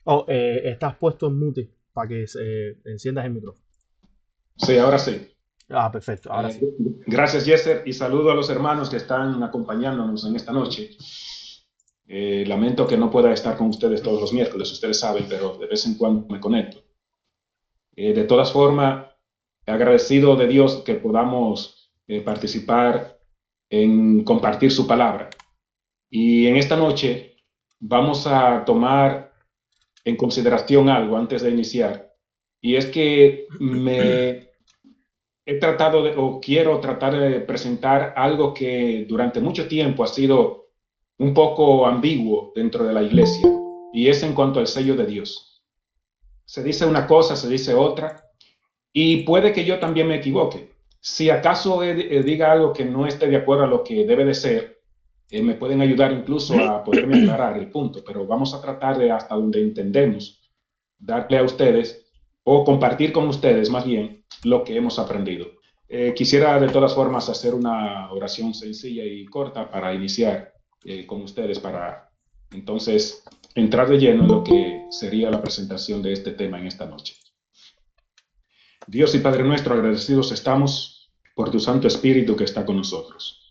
Oh, estás puesto en mute para que enciendas el micrófono. Sí, ahora sí. Ah, perfecto, ahora Eh, sí. Gracias, Yesser, y saludo a los hermanos que están acompañándonos en esta noche. Lamento que no pueda estar con ustedes todos los miércoles, ustedes saben, pero de vez en cuando me conecto. De todas formas, agradecido de Dios que podamos participar en compartir su palabra. Y en esta noche vamos a tomar en consideración algo antes de iniciar, y es que he tratado de, o quiero tratar de presentar algo que durante mucho tiempo ha sido un poco ambiguo dentro de la iglesia, y es en cuanto al sello de Dios. Se dice una cosa, se dice otra, y puede que yo también me equivoque. Si acaso diga algo que no esté de acuerdo a lo que debe de ser, me pueden ayudar incluso a poderme aclarar el punto, pero vamos a tratar de hasta donde entendemos darle a ustedes o compartir con ustedes más bien lo que hemos aprendido. Quisiera de todas formas hacer una oración sencilla y corta para iniciar con ustedes, para entonces entrar de lleno en lo que sería la presentación de este tema en esta noche. Dios y Padre nuestro, agradecidos estamos por tu Santo Espíritu que está con nosotros.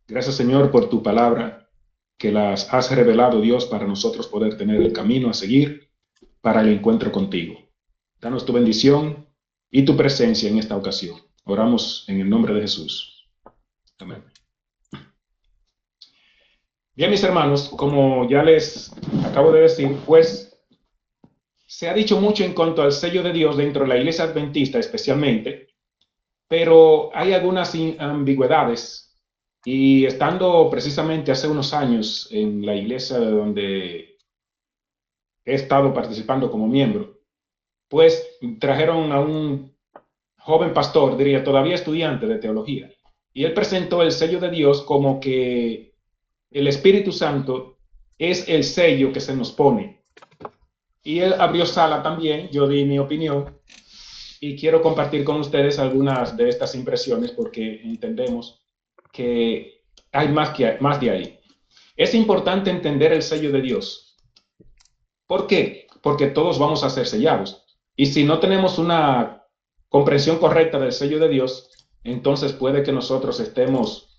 Gracias, Señor, por tu palabra, que las has revelado, Dios, para nosotros poder tener el camino a seguir para el encuentro contigo. Danos tu bendición y tu presencia en esta ocasión. Oramos en el nombre de Jesús. Amén. Bien, mis hermanos, como ya les acabo de decir, pues se ha dicho mucho en cuanto al sello de Dios dentro de la iglesia adventista especialmente, pero hay algunas ambigüedades, y estando precisamente hace unos años en la iglesia donde he estado participando como miembro, pues trajeron a un joven pastor, diría todavía estudiante de teología, y él presentó el sello de Dios como que el Espíritu Santo es el sello que se nos pone. Y él abrió sala también, yo di mi opinión, y quiero compartir con ustedes algunas de estas impresiones porque entendemos que hay más de ahí. Es importante entender el sello de Dios. ¿Por qué? Porque todos vamos a ser sellados. Y si no tenemos una comprensión correcta del sello de Dios, entonces puede que nosotros estemos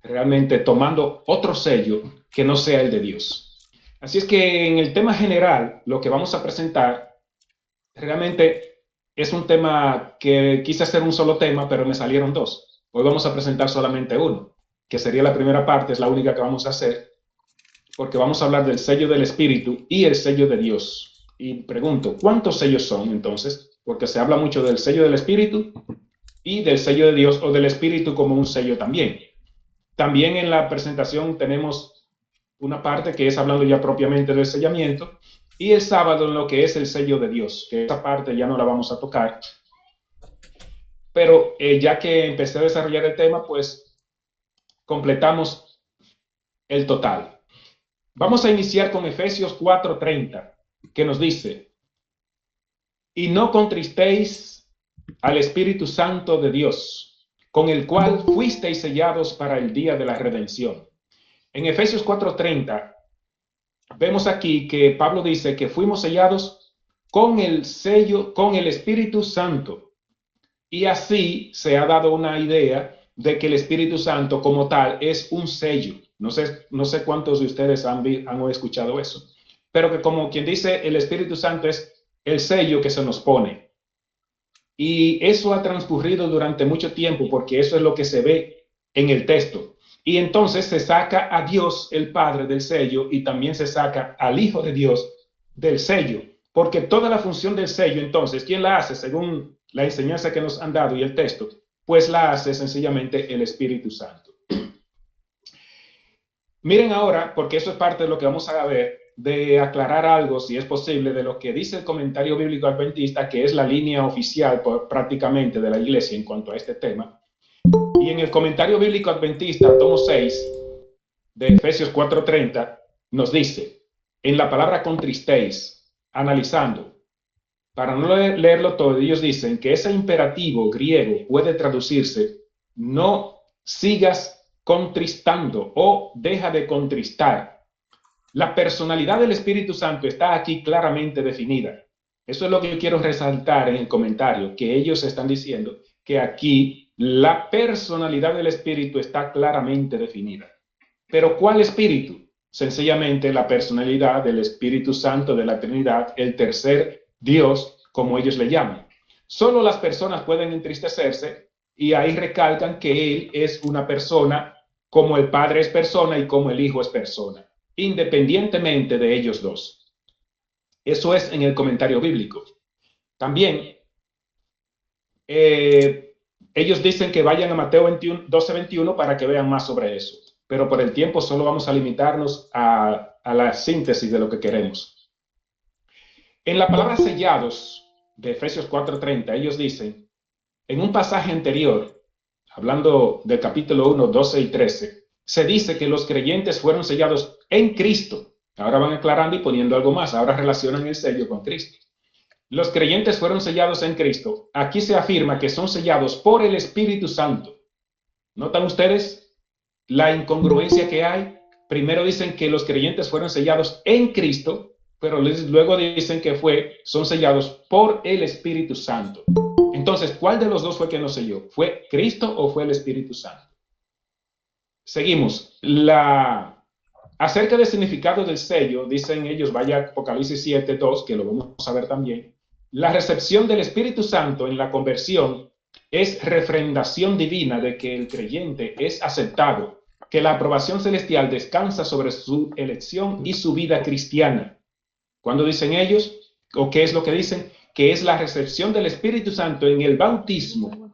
realmente tomando otro sello que no sea el de Dios. Así es que en el tema general, lo que vamos a presentar realmente es un tema que quise hacer un solo tema, pero me salieron dos. Hoy vamos a presentar solamente uno, que sería la primera parte, es la única que vamos a hacer, porque vamos a hablar del sello del Espíritu y el sello de Dios. Y pregunto, ¿cuántos sellos son entonces? Porque se habla mucho del sello del Espíritu y del sello de Dios, o del Espíritu como un sello también. También en la presentación tenemos una parte que es hablando ya propiamente del sellamiento, y el sábado en lo que es el sello de Dios, que esa parte ya no la vamos a tocar, pero ya que empecé a desarrollar el tema, pues completamos el total. Vamos a iniciar con Efesios 4:30, que nos dice: y no contristéis al Espíritu Santo de Dios, con el cual fuisteis sellados para el día de la redención. En Efesios 4:30 vemos aquí que Pablo dice que fuimos sellados con el sello, con el Espíritu Santo. Y así se ha dado una idea de que el Espíritu Santo como tal es un sello. No sé cuántos de ustedes han escuchado eso, pero que como quien dice, el Espíritu Santo es el sello que se nos pone. Y eso ha transcurrido durante mucho tiempo, porque eso es lo que se ve en el texto. Y entonces se saca a Dios el Padre del sello, y también se saca al Hijo de Dios del sello, porque toda la función del sello, entonces, ¿quién la hace según la enseñanza que nos han dado y el texto? Pues la hace sencillamente el Espíritu Santo. Miren ahora, porque eso es parte de lo que vamos a ver, de aclarar algo, si es posible, de lo que dice el comentario bíblico adventista, que es la línea oficial prácticamente de la iglesia en cuanto a este tema. Y en el comentario bíblico adventista, tomo 6, de Efesios 4:30, nos dice, en la palabra contristéis, analizando, para no leerlo todo, ellos dicen que ese imperativo griego puede traducirse: no sigas contristando o deja de contristar. La personalidad del Espíritu Santo está aquí claramente definida. Eso es lo que yo quiero resaltar en el comentario, que ellos están diciendo que aquí la personalidad del Espíritu está claramente definida. Pero ¿cuál Espíritu? Sencillamente la personalidad del Espíritu Santo de la Trinidad, el tercer Dios, como ellos le llaman. Solo las personas pueden entristecerse y ahí recalcan que Él es una persona como el Padre es persona y como el Hijo es persona, independientemente de ellos dos. Eso es en el comentario bíblico. También ellos dicen que vayan a Mateo 12:21 para que vean más sobre eso. Pero por el tiempo solo vamos a limitarnos a la síntesis de lo que queremos. En la palabra sellados de Efesios 4:30, ellos dicen, en un pasaje anterior, hablando del capítulo 1, 12 y 13, se dice que los creyentes fueron sellados en Cristo. Ahora van aclarando y poniendo algo más. Ahora relacionan el sello con Cristo. Los creyentes fueron sellados en Cristo. Aquí se afirma que son sellados por el Espíritu Santo. ¿Notan ustedes la incongruencia que hay? Primero dicen que los creyentes fueron sellados en Cristo, pero luego dicen que son sellados por el Espíritu Santo. Entonces, ¿cuál de los dos fue quien los selló? ¿Fue Cristo o fue el Espíritu Santo? Seguimos. Acerca del significado del sello, dicen ellos, vaya Apocalipsis 7:2, que lo vamos a ver también. La recepción del Espíritu Santo en la conversión es refrendación divina de que el creyente es aceptado, que la aprobación celestial descansa sobre su elección y su vida cristiana. ¿Cuándo dicen ellos? ¿O qué es lo que dicen? Que es la recepción del Espíritu Santo en el bautismo.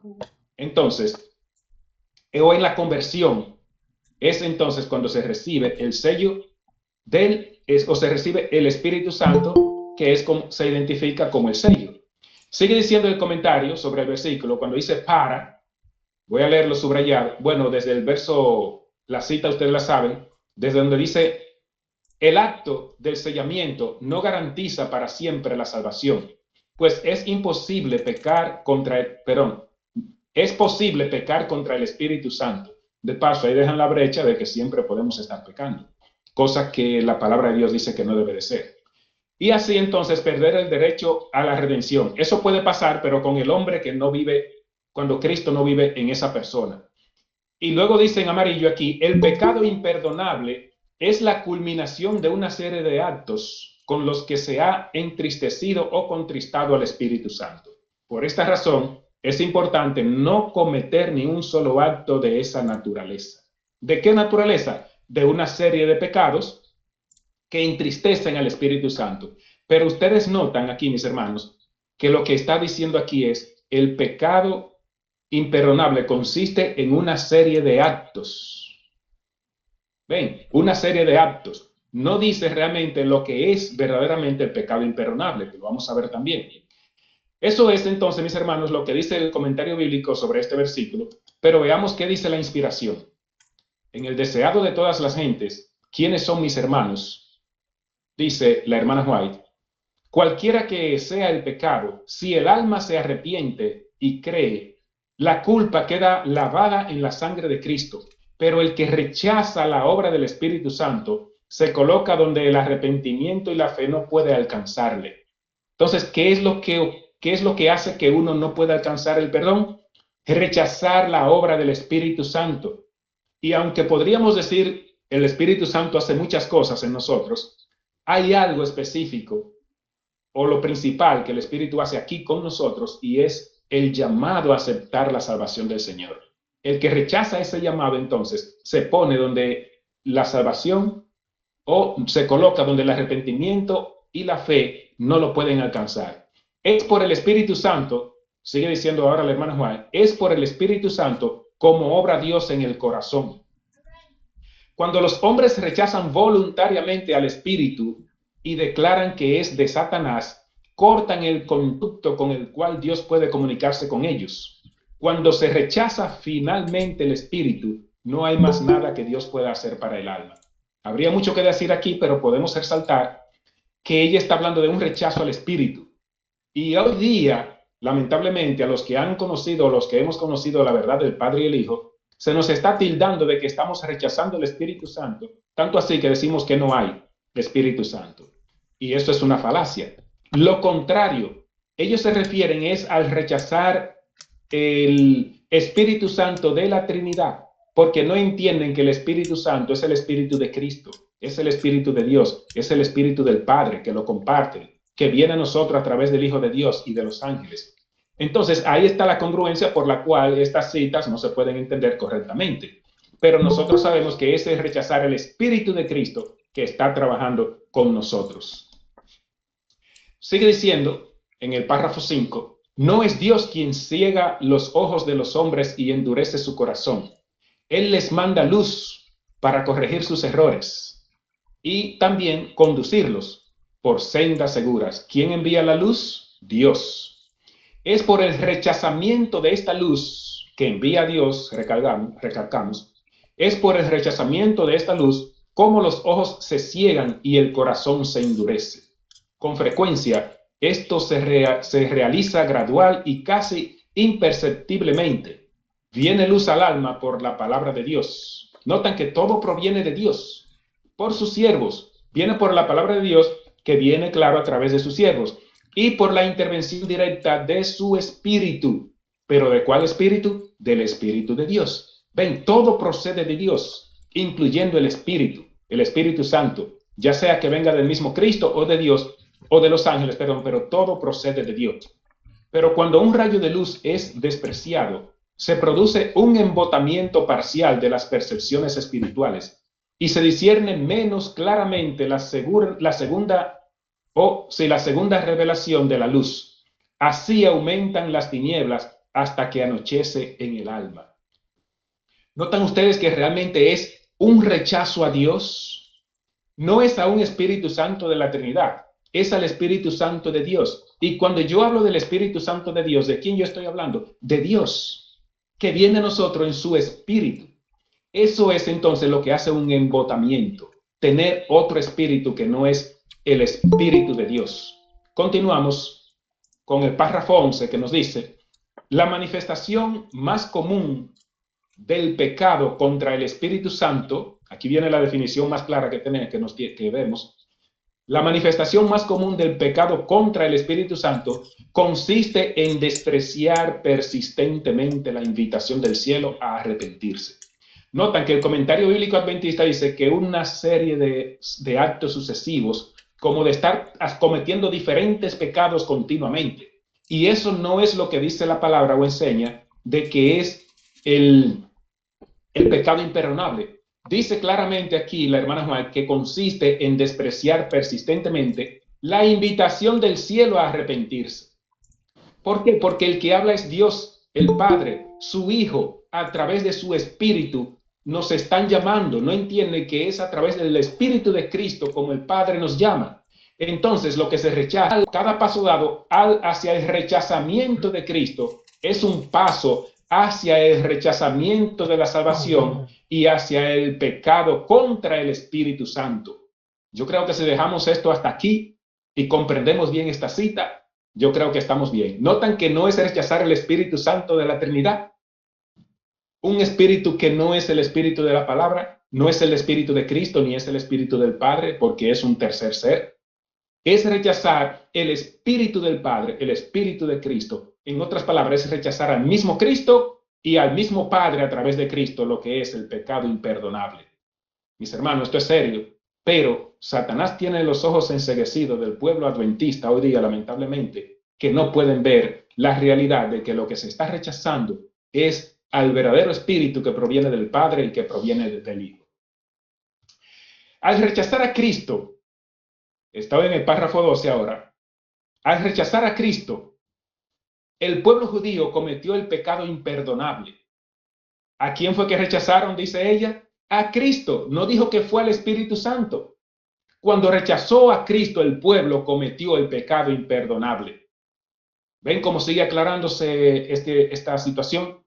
Entonces, o en la conversión, es entonces cuando se recibe el sello o se recibe el Espíritu Santo, que es como se identifica como el sello. Sigue diciendo el comentario sobre el versículo, cuando dice para, voy a leerlo subrayado, bueno, desde el verso, la cita ustedes la saben, desde donde dice, el acto del sellamiento no garantiza para siempre la salvación, pues es posible pecar contra el Espíritu Santo. De paso, ahí dejan la brecha de que siempre podemos estar pecando, cosa que la palabra de Dios dice que no debe de ser. Y así entonces perder el derecho a la redención. Eso puede pasar, pero con el hombre que no vive, cuando Cristo no vive en esa persona. Y luego dice en amarillo aquí, el pecado imperdonable es la culminación de una serie de actos con los que se ha entristecido o contristado al Espíritu Santo. Por esta razón, es importante no cometer ni un solo acto de esa naturaleza. ¿De qué naturaleza? De una serie de pecados que entristecen al Espíritu Santo. Pero ustedes notan aquí, mis hermanos, que lo que está diciendo aquí es el pecado imperdonable consiste en una serie de actos. ¿Ven? Una serie de actos. No dice realmente lo que es verdaderamente el pecado imperdonable, que lo vamos a ver también. Eso es entonces, mis hermanos, lo que dice el comentario bíblico sobre este versículo, pero veamos qué dice la inspiración. En el deseado de todas las gentes, ¿quiénes son mis hermanos? Dice la hermana White, cualquiera que sea el pecado, si el alma se arrepiente y cree, la culpa queda lavada en la sangre de Cristo, pero el que rechaza la obra del Espíritu Santo se coloca donde el arrepentimiento y la fe no puede alcanzarle. Entonces, ¿qué es lo que hace que uno no pueda alcanzar el perdón? Rechazar la obra del Espíritu Santo. Y aunque podríamos decir el Espíritu Santo hace muchas cosas en nosotros, hay algo específico o lo principal que el Espíritu hace aquí con nosotros y es el llamado a aceptar la salvación del Señor. El que rechaza ese llamado entonces se pone donde la salvación o se coloca donde el arrepentimiento y la fe no lo pueden alcanzar. Es por el Espíritu Santo, sigue diciendo ahora la hermana Juan, es por el Espíritu Santo como obra Dios en el corazón. Cuando los hombres rechazan voluntariamente al Espíritu y declaran que es de Satanás, cortan el conducto con el cual Dios puede comunicarse con ellos. Cuando se rechaza finalmente el Espíritu, no hay más nada que Dios pueda hacer para el alma. Habría mucho que decir aquí, pero podemos resaltar que ella está hablando de un rechazo al Espíritu. Y hoy día, lamentablemente, a los que han conocido, los que hemos conocido la verdad del Padre y el Hijo, se nos está tildando de que estamos rechazando el Espíritu Santo, tanto así que decimos que no hay. Espíritu Santo. Y eso es una falacia. Lo contrario, ellos se refieren es al rechazar el Espíritu Santo de la Trinidad, porque no entienden que el Espíritu Santo es el Espíritu de Cristo, es el Espíritu de Dios, es el Espíritu del Padre que lo comparte, que viene a nosotros a través del Hijo de Dios y de los ángeles. Entonces, ahí está la congruencia por la cual estas citas no se pueden entender correctamente. Pero nosotros sabemos que ese es rechazar el Espíritu de Cristo que está trabajando con nosotros. Sigue diciendo en el párrafo 5, no es Dios quien ciega los ojos de los hombres y endurece su corazón. Él les manda luz para corregir sus errores y también conducirlos por sendas seguras. ¿Quién envía la luz? Dios. Es por el rechazamiento de esta luz que envía Dios, recalcamos, es por el rechazamiento de esta luz como los ojos se ciegan y el corazón se endurece. Con frecuencia, esto se realiza gradual y casi imperceptiblemente. Viene luz al alma por la palabra de Dios. Notan que todo proviene de Dios, por sus siervos. Viene por la palabra de Dios, que viene claro a través de sus siervos, y por la intervención directa de su Espíritu. ¿Pero de cuál Espíritu? Del Espíritu de Dios. Ven, todo procede de Dios, incluyendo el Espíritu Santo, ya sea que venga del mismo Cristo o de Dios, o de los ángeles, perdón, pero todo procede de Dios. Pero cuando un rayo de luz es despreciado, se produce un embotamiento parcial de las percepciones espirituales y se discierne menos claramente la segunda revelación de la luz. Así aumentan las tinieblas hasta que anochece en el alma. ¿Notan ustedes que realmente es un rechazo a Dios? No es a un Espíritu Santo de la Trinidad, es al Espíritu Santo de Dios. Y cuando yo hablo del Espíritu Santo de Dios, ¿de quién yo estoy hablando? De Dios, que viene a nosotros en su Espíritu. Eso es entonces lo que hace un embotamiento, tener otro espíritu que no es el Espíritu de Dios. Continuamos con el párrafo 11 que nos dice, la manifestación más común del pecado contra el Espíritu Santo, aquí viene la definición más clara que vemos, la manifestación más común del pecado contra el Espíritu Santo consiste en despreciar persistentemente la invitación del cielo a arrepentirse. Notan que el comentario bíblico adventista dice que una serie de actos sucesivos, como de estar cometiendo diferentes pecados continuamente. Y eso no es lo que dice la palabra o enseña de que es el pecado imperdonable. Dice claramente aquí la hermana Juan que consiste en despreciar persistentemente la invitación del cielo a arrepentirse. ¿Por qué? Porque el que habla es Dios, el Padre, su Hijo, a través de su Espíritu, nos están llamando. No entiende que es a través del Espíritu de Cristo como el Padre nos llama. Entonces, lo que se rechaza, cada paso dado hacia el rechazamiento de Cristo, es un paso hacia el rechazamiento de la salvación y hacia el pecado contra el Espíritu Santo. Yo creo que si dejamos esto hasta aquí y comprendemos bien esta cita, yo creo que estamos bien. Notan que no es rechazar el Espíritu Santo de la Trinidad, un espíritu que no es el espíritu de la palabra, no es el espíritu de Cristo ni es el espíritu del Padre, porque es un tercer ser. Es rechazar el espíritu del Padre, el espíritu de Cristo. En otras palabras, es rechazar al mismo Cristo y al mismo Padre a través de Cristo, lo que es el pecado imperdonable. Mis hermanos, esto es serio, pero Satanás tiene los ojos enceguecidos del pueblo adventista hoy día, lamentablemente, que no pueden ver la realidad de que lo que se está rechazando es al verdadero espíritu que proviene del Padre y que proviene del Hijo. Al rechazar a Cristo, estaba en el párrafo 12 ahora, al rechazar a Cristo, el pueblo judío cometió el pecado imperdonable. ¿A quién fue que rechazaron? Dice ella. A Cristo. No dijo que fue al Espíritu Santo. Cuando rechazó a Cristo, el pueblo cometió el pecado imperdonable. ¿Ven cómo sigue aclarándose esta situación?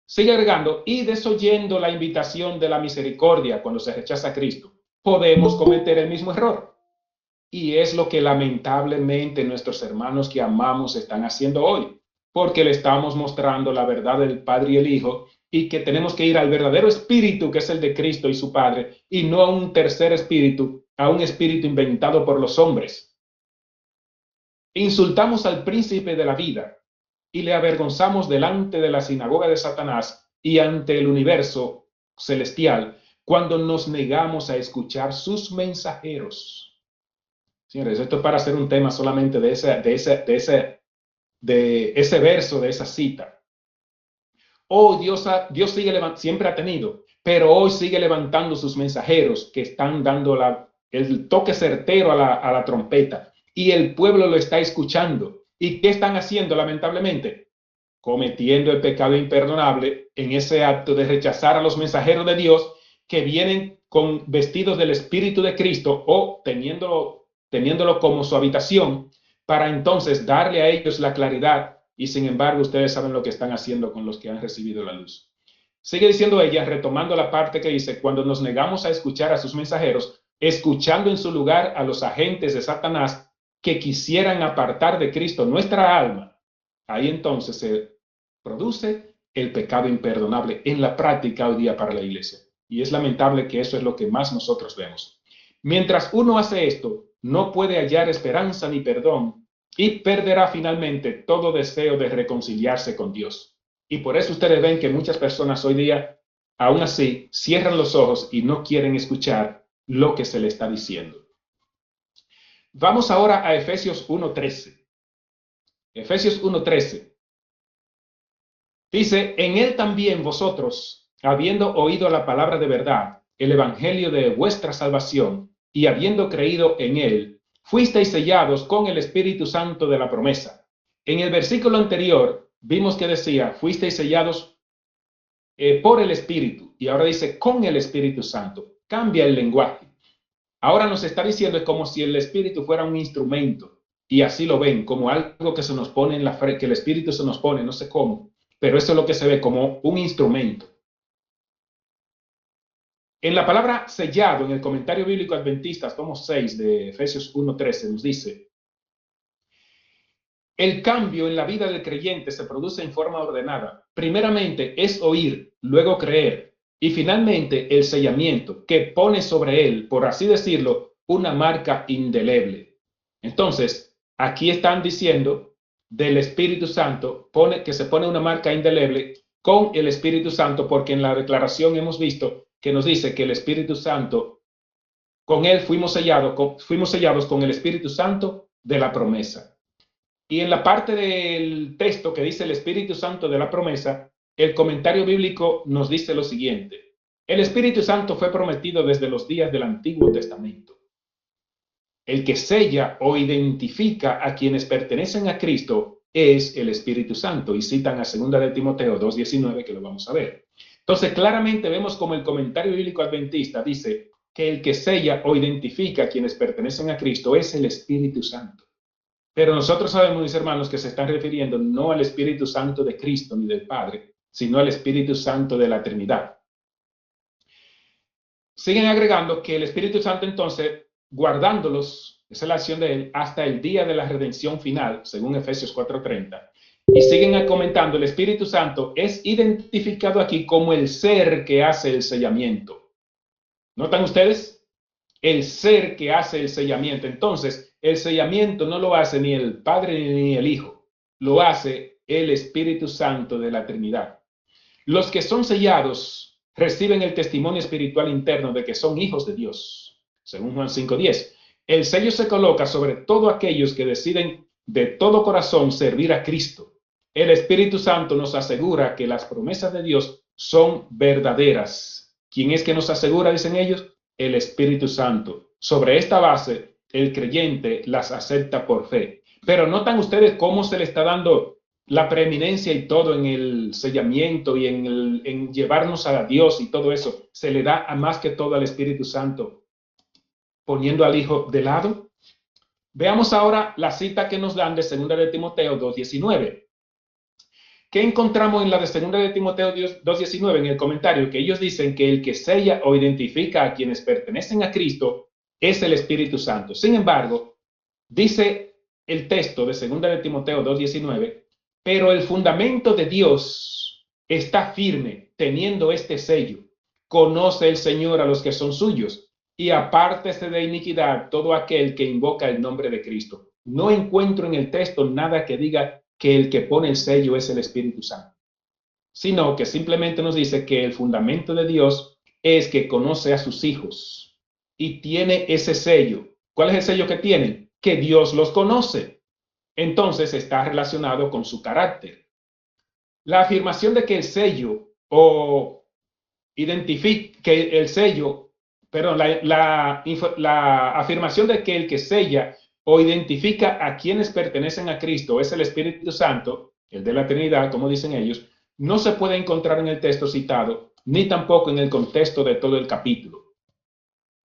Sigue agregando, y desoyendo la invitación de la misericordia cuando se rechaza a Cristo, podemos cometer el mismo error. Y es lo que lamentablemente nuestros hermanos que amamos están haciendo hoy, porque le estamos mostrando la verdad del Padre y el Hijo, y que tenemos que ir al verdadero espíritu que es el de Cristo y su Padre, y no a un tercer espíritu a un espíritu inventado por los hombres. Insultamos al príncipe de la vida y le avergonzamos delante de la sinagoga de Satanás y ante el universo celestial cuando nos negamos a escuchar sus mensajeros. Señores, esto es para hacer un tema solamente de ese verso, de esa cita. Oh, Dios sigue siempre ha tenido, pero hoy sigue levantando sus mensajeros que están dando el toque certero a la trompeta, y el pueblo lo está escuchando. ¿Y qué están haciendo, lamentablemente? Cometiendo el pecado imperdonable en ese acto de rechazar a los mensajeros de Dios que vienen con vestidos del Espíritu de Cristo o teniéndolo como su habitación, para entonces darle a ellos la claridad. Y sin embargo, ustedes saben lo que están haciendo con los que han recibido la luz. Sigue diciendo ella, retomando la parte que dice, cuando nos negamos a escuchar a sus mensajeros, escuchando en su lugar a los agentes de Satanás que quisieran apartar de Cristo nuestra alma, ahí entonces se produce el pecado imperdonable en la práctica hoy día para la iglesia. Y es lamentable que eso es lo que más nosotros vemos. Mientras uno hace esto, no puede hallar esperanza ni perdón y perderá finalmente todo deseo de reconciliarse con Dios. Y por eso ustedes ven que muchas personas hoy día, aún así, cierran los ojos y no quieren escuchar lo que se le está diciendo. Vamos ahora a Efesios 1:13. Efesios 1:13. Dice, en él también vosotros, habiendo oído la palabra de verdad, el evangelio de vuestra salvación, y habiendo creído en él, fuisteis sellados con el Espíritu Santo de la promesa. En el versículo anterior vimos que decía, fuisteis sellados por el Espíritu, y ahora dice con el Espíritu Santo. Cambia el lenguaje. Ahora nos está diciendo es como si el Espíritu fuera un instrumento, y así lo ven, como algo que se nos pone en la frente, que el Espíritu se nos pone, no sé cómo, pero eso es lo que se ve como un instrumento. En la palabra sellado, en el comentario bíblico adventista, tomo 6 de Efesios 1:13, nos dice, el cambio en la vida del creyente se produce en forma ordenada. Primeramente es oír, luego creer, y finalmente el sellamiento, que pone sobre él, por así decirlo, una marca indeleble. Entonces, aquí están diciendo del Espíritu Santo, que se pone una marca indeleble con el Espíritu Santo, porque en la declaración hemos visto que nos dice que el Espíritu Santo, con él fuimos sellados con el Espíritu Santo de la promesa. Y en la parte del texto que dice el Espíritu Santo de la promesa, el comentario bíblico nos dice lo siguiente. El Espíritu Santo fue prometido desde los días del Antiguo Testamento. El que sella o identifica a quienes pertenecen a Cristo es el Espíritu Santo. Y citan a 2 de Timoteo 2:19, que lo vamos a ver. Entonces, claramente vemos como el comentario bíblico adventista dice que el que sella o identifica a quienes pertenecen a Cristo es el Espíritu Santo. Pero nosotros sabemos, mis hermanos, que se están refiriendo no al Espíritu Santo de Cristo ni del Padre, sino al Espíritu Santo de la Trinidad. Siguen agregando que el Espíritu Santo entonces, guardándolos, esa es la acción de él, hasta el día de la redención final, según Efesios 4:30. Y siguen comentando, el Espíritu Santo es identificado aquí como el ser que hace el sellamiento. ¿Notan ustedes? El ser que hace el sellamiento. Entonces, el sellamiento no lo hace ni el Padre ni el Hijo, lo hace el Espíritu Santo de la Trinidad. Los que son sellados reciben el testimonio espiritual interno de que son hijos de Dios, según Juan 5:10. El sello se coloca sobre todos aquellos que deciden de todo corazón servir a Cristo. El Espíritu Santo nos asegura que las promesas de Dios son verdaderas. ¿Quién es que nos asegura, dicen ellos? El Espíritu Santo. Sobre esta base, el creyente las acepta por fe. Pero notan ustedes cómo se le está dando la preeminencia y todo en el sellamiento y en llevarnos a Dios y todo eso. Se le da a más que todo al Espíritu Santo, poniendo al Hijo de lado. Veamos ahora la cita que nos dan de 2 de Timoteo 2:19. ¿Qué encontramos en la de 2 de Timoteo 2:19 en el comentario? Que ellos dicen que el que sella o identifica a quienes pertenecen a Cristo es el Espíritu Santo. Sin embargo, dice el texto de 2 de Timoteo 2:19, pero el fundamento de Dios está firme teniendo este sello. Conoce el Señor a los que son suyos y apártese de iniquidad todo aquel que invoca el nombre de Cristo. No encuentro en el texto nada que diga que el que pone el sello es el Espíritu Santo, sino que simplemente nos dice que el fundamento de Dios es que conoce a sus hijos y tiene ese sello. ¿Cuál es el sello que tienen? Que Dios los conoce. Entonces está relacionado con su carácter. La afirmación de que el sello o identifique que el sello, perdón, la afirmación de que el que sella o identifica a quienes pertenecen a Cristo es el Espíritu Santo, el de la Trinidad, como dicen ellos, no se puede encontrar en el texto citado, ni tampoco en el contexto de todo el capítulo.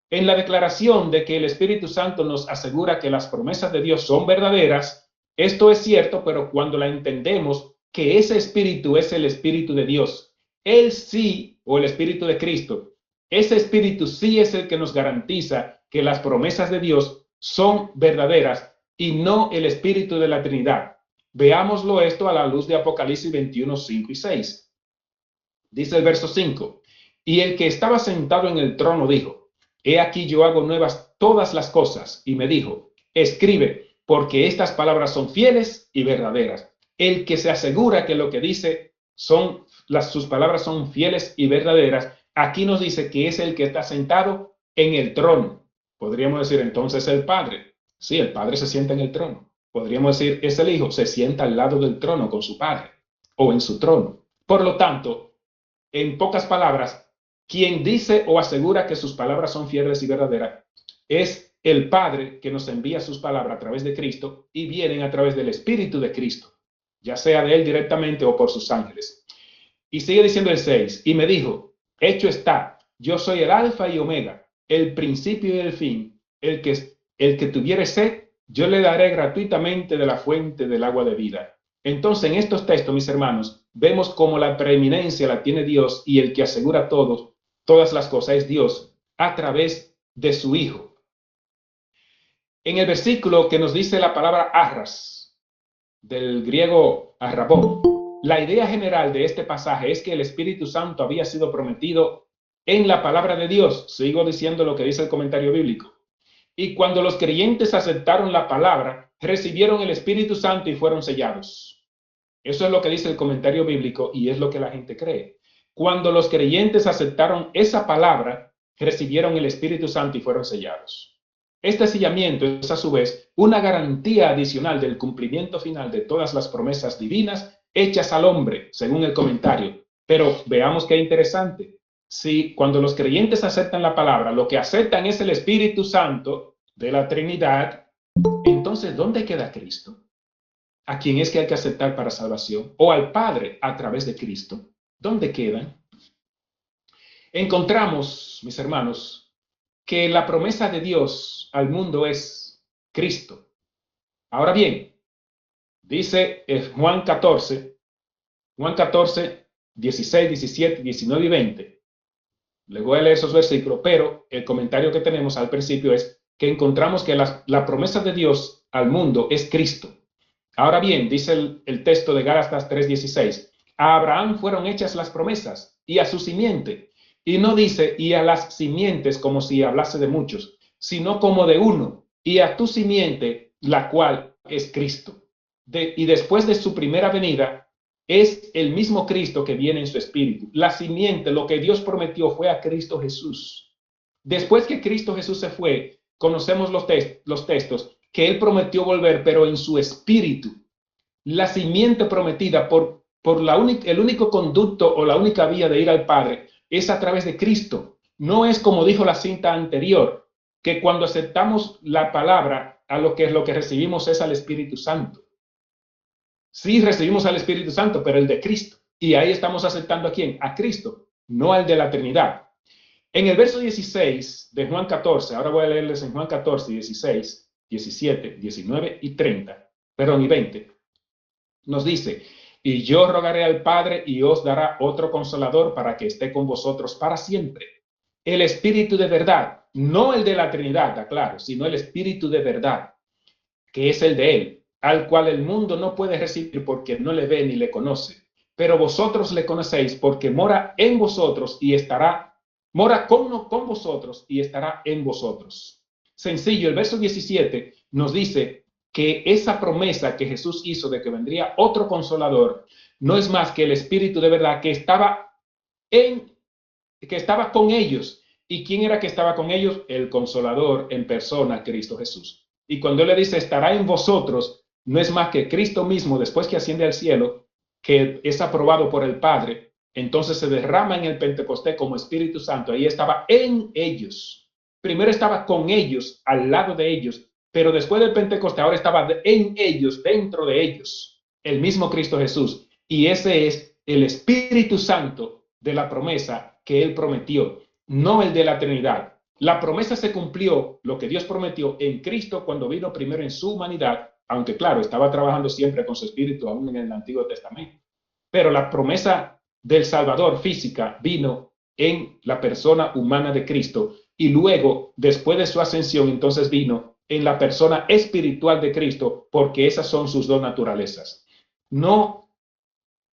En la declaración de que el Espíritu Santo nos asegura que las promesas de Dios son verdaderas, esto es cierto, pero cuando la entendemos que ese Espíritu es el Espíritu de Dios, Él sí, o el Espíritu de Cristo, ese Espíritu sí es el que nos garantiza que las promesas de Dios son verdaderas y no el Espíritu de la Trinidad. Veámoslo esto a la luz de Apocalipsis 21, 5 y 6. Dice el verso 5, y el que estaba sentado en el trono dijo, he aquí yo hago nuevas todas las cosas, y me dijo, escribe, porque estas palabras son fieles y verdaderas. El que se asegura que lo que dice sus palabras son fieles y verdaderas, aquí nos dice que es el que está sentado en el trono. Podríamos decir entonces el Padre. Sí, el Padre se sienta en el trono. Podríamos decir es el Hijo, se sienta al lado del trono con su Padre o en su trono. Por lo tanto, en pocas palabras, quien dice o asegura que sus palabras son fieles y verdaderas es el Padre que nos envía sus palabras a través de Cristo y vienen a través del Espíritu de Cristo, ya sea de Él directamente o por sus ángeles. Y sigue diciendo el 6, y me dijo, hecho está, yo soy el alfa y omega, el principio y el fin, el que tuviere sed, yo le daré gratuitamente de la fuente del agua de vida. Entonces, en estos textos, mis hermanos, vemos cómo la preeminencia la tiene Dios y el que asegura todas las cosas es Dios a través de su Hijo. En el versículo que nos dice la palabra arras, del griego arrabón, la idea general de este pasaje es que el Espíritu Santo había sido prometido en la palabra de Dios. Sigo diciendo lo que dice el comentario bíblico. Y cuando los creyentes aceptaron la palabra, recibieron el Espíritu Santo y fueron sellados. Eso es lo que dice el comentario bíblico y es lo que la gente cree. Cuando los creyentes aceptaron esa palabra, recibieron el Espíritu Santo y fueron sellados. Este sellamiento es a su vez una garantía adicional del cumplimiento final de todas las promesas divinas hechas al hombre, según el comentario. Pero veamos qué interesante. Si cuando los creyentes aceptan la palabra, lo que aceptan es el Espíritu Santo de la Trinidad, entonces ¿dónde queda Cristo? ¿A quién es que hay que aceptar para salvación? ¿O al Padre a través de Cristo? ¿Dónde quedan? Encontramos, mis hermanos, que la promesa de Dios al mundo es Cristo. Ahora bien, dice Juan 14, 16, 17, 19 y 20. Les voy a leer esos versículos, pero el comentario que tenemos al principio es que encontramos que la promesa de Dios al mundo es Cristo. Ahora bien, dice el texto de Gálatas 3:16, a Abraham fueron hechas las promesas y a su simiente. Y no dice y a las simientes como si hablase de muchos, sino como de uno, y a tu simiente, la cual es Cristo. Y después de su primera venida, es el mismo Cristo que viene en su espíritu. La simiente, lo que Dios prometió fue a Cristo Jesús. Después que Cristo Jesús se fue, conocemos los textos, que Él prometió volver, pero en su espíritu. La simiente prometida por el único conducto o la única vía de ir al Padre es a través de Cristo. No es como dijo la cinta anterior, que cuando aceptamos la palabra, lo que recibimos es al Espíritu Santo. Sí recibimos al Espíritu Santo, pero el de Cristo. Y ahí estamos aceptando a quién, a Cristo, no al de la Trinidad. En el verso 16 de Juan 14, ahora voy a leerles en Juan 14, 16, 17, 19 y 30, perdón, y 20, nos dice, y yo rogaré al Padre y os dará otro consolador para que esté con vosotros para siempre. El Espíritu de verdad, no el de la Trinidad, aclaro, sino el Espíritu de verdad, que es el de Él, al cual el mundo no puede recibir porque no le ve ni le conoce. Pero vosotros le conocéis porque mora en vosotros y estará mora con vosotros y estará en vosotros. Sencillo, el verso 17 nos dice que esa promesa que Jesús hizo de que vendría otro consolador no es más que el Espíritu de verdad que estaba con ellos. ¿Y quién era que estaba con ellos? El Consolador en persona, Cristo Jesús. Y cuando Él le dice, estará en vosotros, no es más que Cristo mismo, después que asciende al cielo, que es aprobado por el Padre, entonces se derrama en el Pentecostés como Espíritu Santo. Ahí estaba en ellos. Primero estaba con ellos, al lado de ellos, pero después del Pentecostés ahora estaba en ellos, dentro de ellos, el mismo Cristo Jesús. Y ese es el Espíritu Santo de la promesa que Él prometió, no el de la Trinidad. La promesa se cumplió, lo que Dios prometió en Cristo cuando vino primero en su humanidad, aunque claro, estaba trabajando siempre con su Espíritu aún en el Antiguo Testamento. Pero la promesa del Salvador física vino en la persona humana de Cristo y luego, después de su ascensión, entonces vino en la persona espiritual de Cristo, porque esas son sus dos naturalezas. No,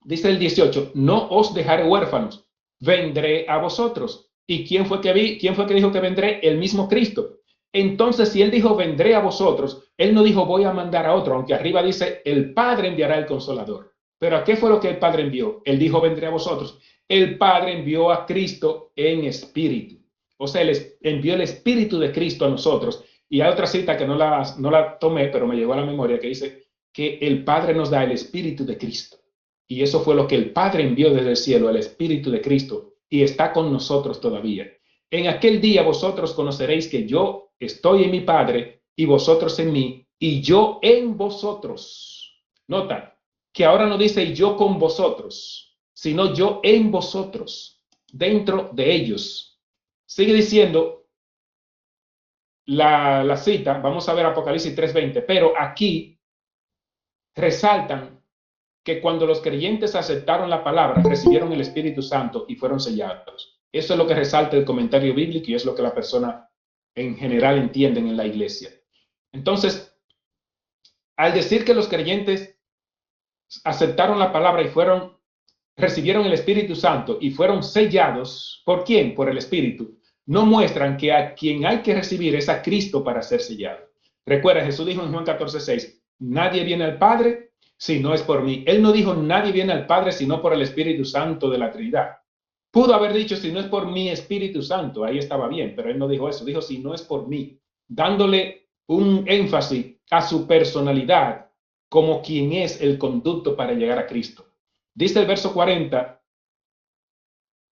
dice el 18, no os dejaré huérfanos, vendré a vosotros. ¿Y quién fue que dijo que vendré? El mismo Cristo. Entonces, si Él dijo vendré a vosotros, Él no dijo voy a mandar a otro, aunque arriba dice el Padre enviará el Consolador. Pero ¿a qué fue lo que el Padre envió? Él dijo vendré a vosotros. El Padre envió a Cristo en espíritu. O sea, Él envió el Espíritu de Cristo a nosotros. Y hay otra cita que no la tomé, pero me llegó a la memoria, que dice que el Padre nos da el Espíritu de Cristo. Y eso fue lo que el Padre envió desde el cielo, el Espíritu de Cristo, y está con nosotros todavía. En aquel día vosotros conoceréis que yo estoy en mi Padre y vosotros en mí, y yo en vosotros. Nota que ahora no dice y yo con vosotros, sino yo en vosotros, dentro de ellos. Sigue diciendo la cita, vamos a ver Apocalipsis 3:20, pero aquí resaltan que cuando los creyentes aceptaron la palabra, recibieron el Espíritu Santo y fueron sellados. Eso es lo que resalta el comentario bíblico y es lo que la persona en general entienden en la iglesia. Entonces, al decir que los creyentes aceptaron la palabra y recibieron el Espíritu Santo y fueron sellados, ¿por quién? Por el Espíritu. No muestran que a quien hay que recibir es a Cristo para ser sellado. Recuerda, Jesús dijo en Juan 14:6, nadie viene al Padre si no es por mí. Él no dijo nadie viene al Padre sino por el Espíritu Santo de la Trinidad. Pudo haber dicho si no es por mi Espíritu Santo, ahí estaba bien, pero él no dijo eso, dijo si no es por mí, dándole un énfasis a su personalidad como quien es el conducto para llegar a Cristo. Dice el verso 40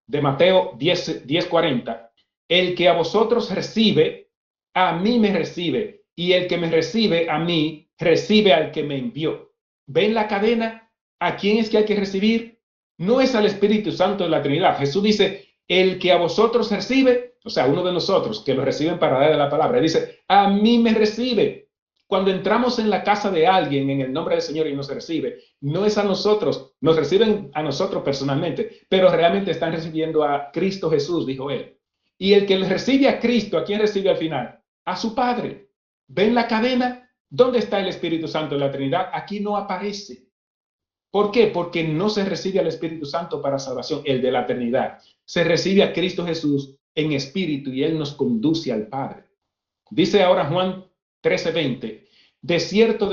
de Mateo 10:40, el que a vosotros recibe, a mí me recibe, y el que me recibe a mí, recibe al que me envió. ¿Ven la cadena? ¿A quién es que hay que recibir? No es al Espíritu Santo de la Trinidad. Jesús dice, el que a vosotros recibe, o sea, uno de nosotros que lo reciben para darle la palabra, dice, a mí me recibe. Cuando entramos en la casa de alguien en el nombre del Señor y nos recibe, no es a nosotros, nos reciben a nosotros personalmente, pero realmente están recibiendo a Cristo Jesús, dijo él. Y el que le recibe a Cristo, ¿a quién recibe al final? A su Padre. ¿Ven la cadena? ¿Dónde está el Espíritu Santo de la Trinidad? Aquí no aparece. ¿Por qué? Porque no se recibe al Espíritu Santo para salvación, el de la eternidad. Se recibe a Cristo Jesús en espíritu y Él nos conduce al Padre. Dice ahora Juan 13:20, de cierto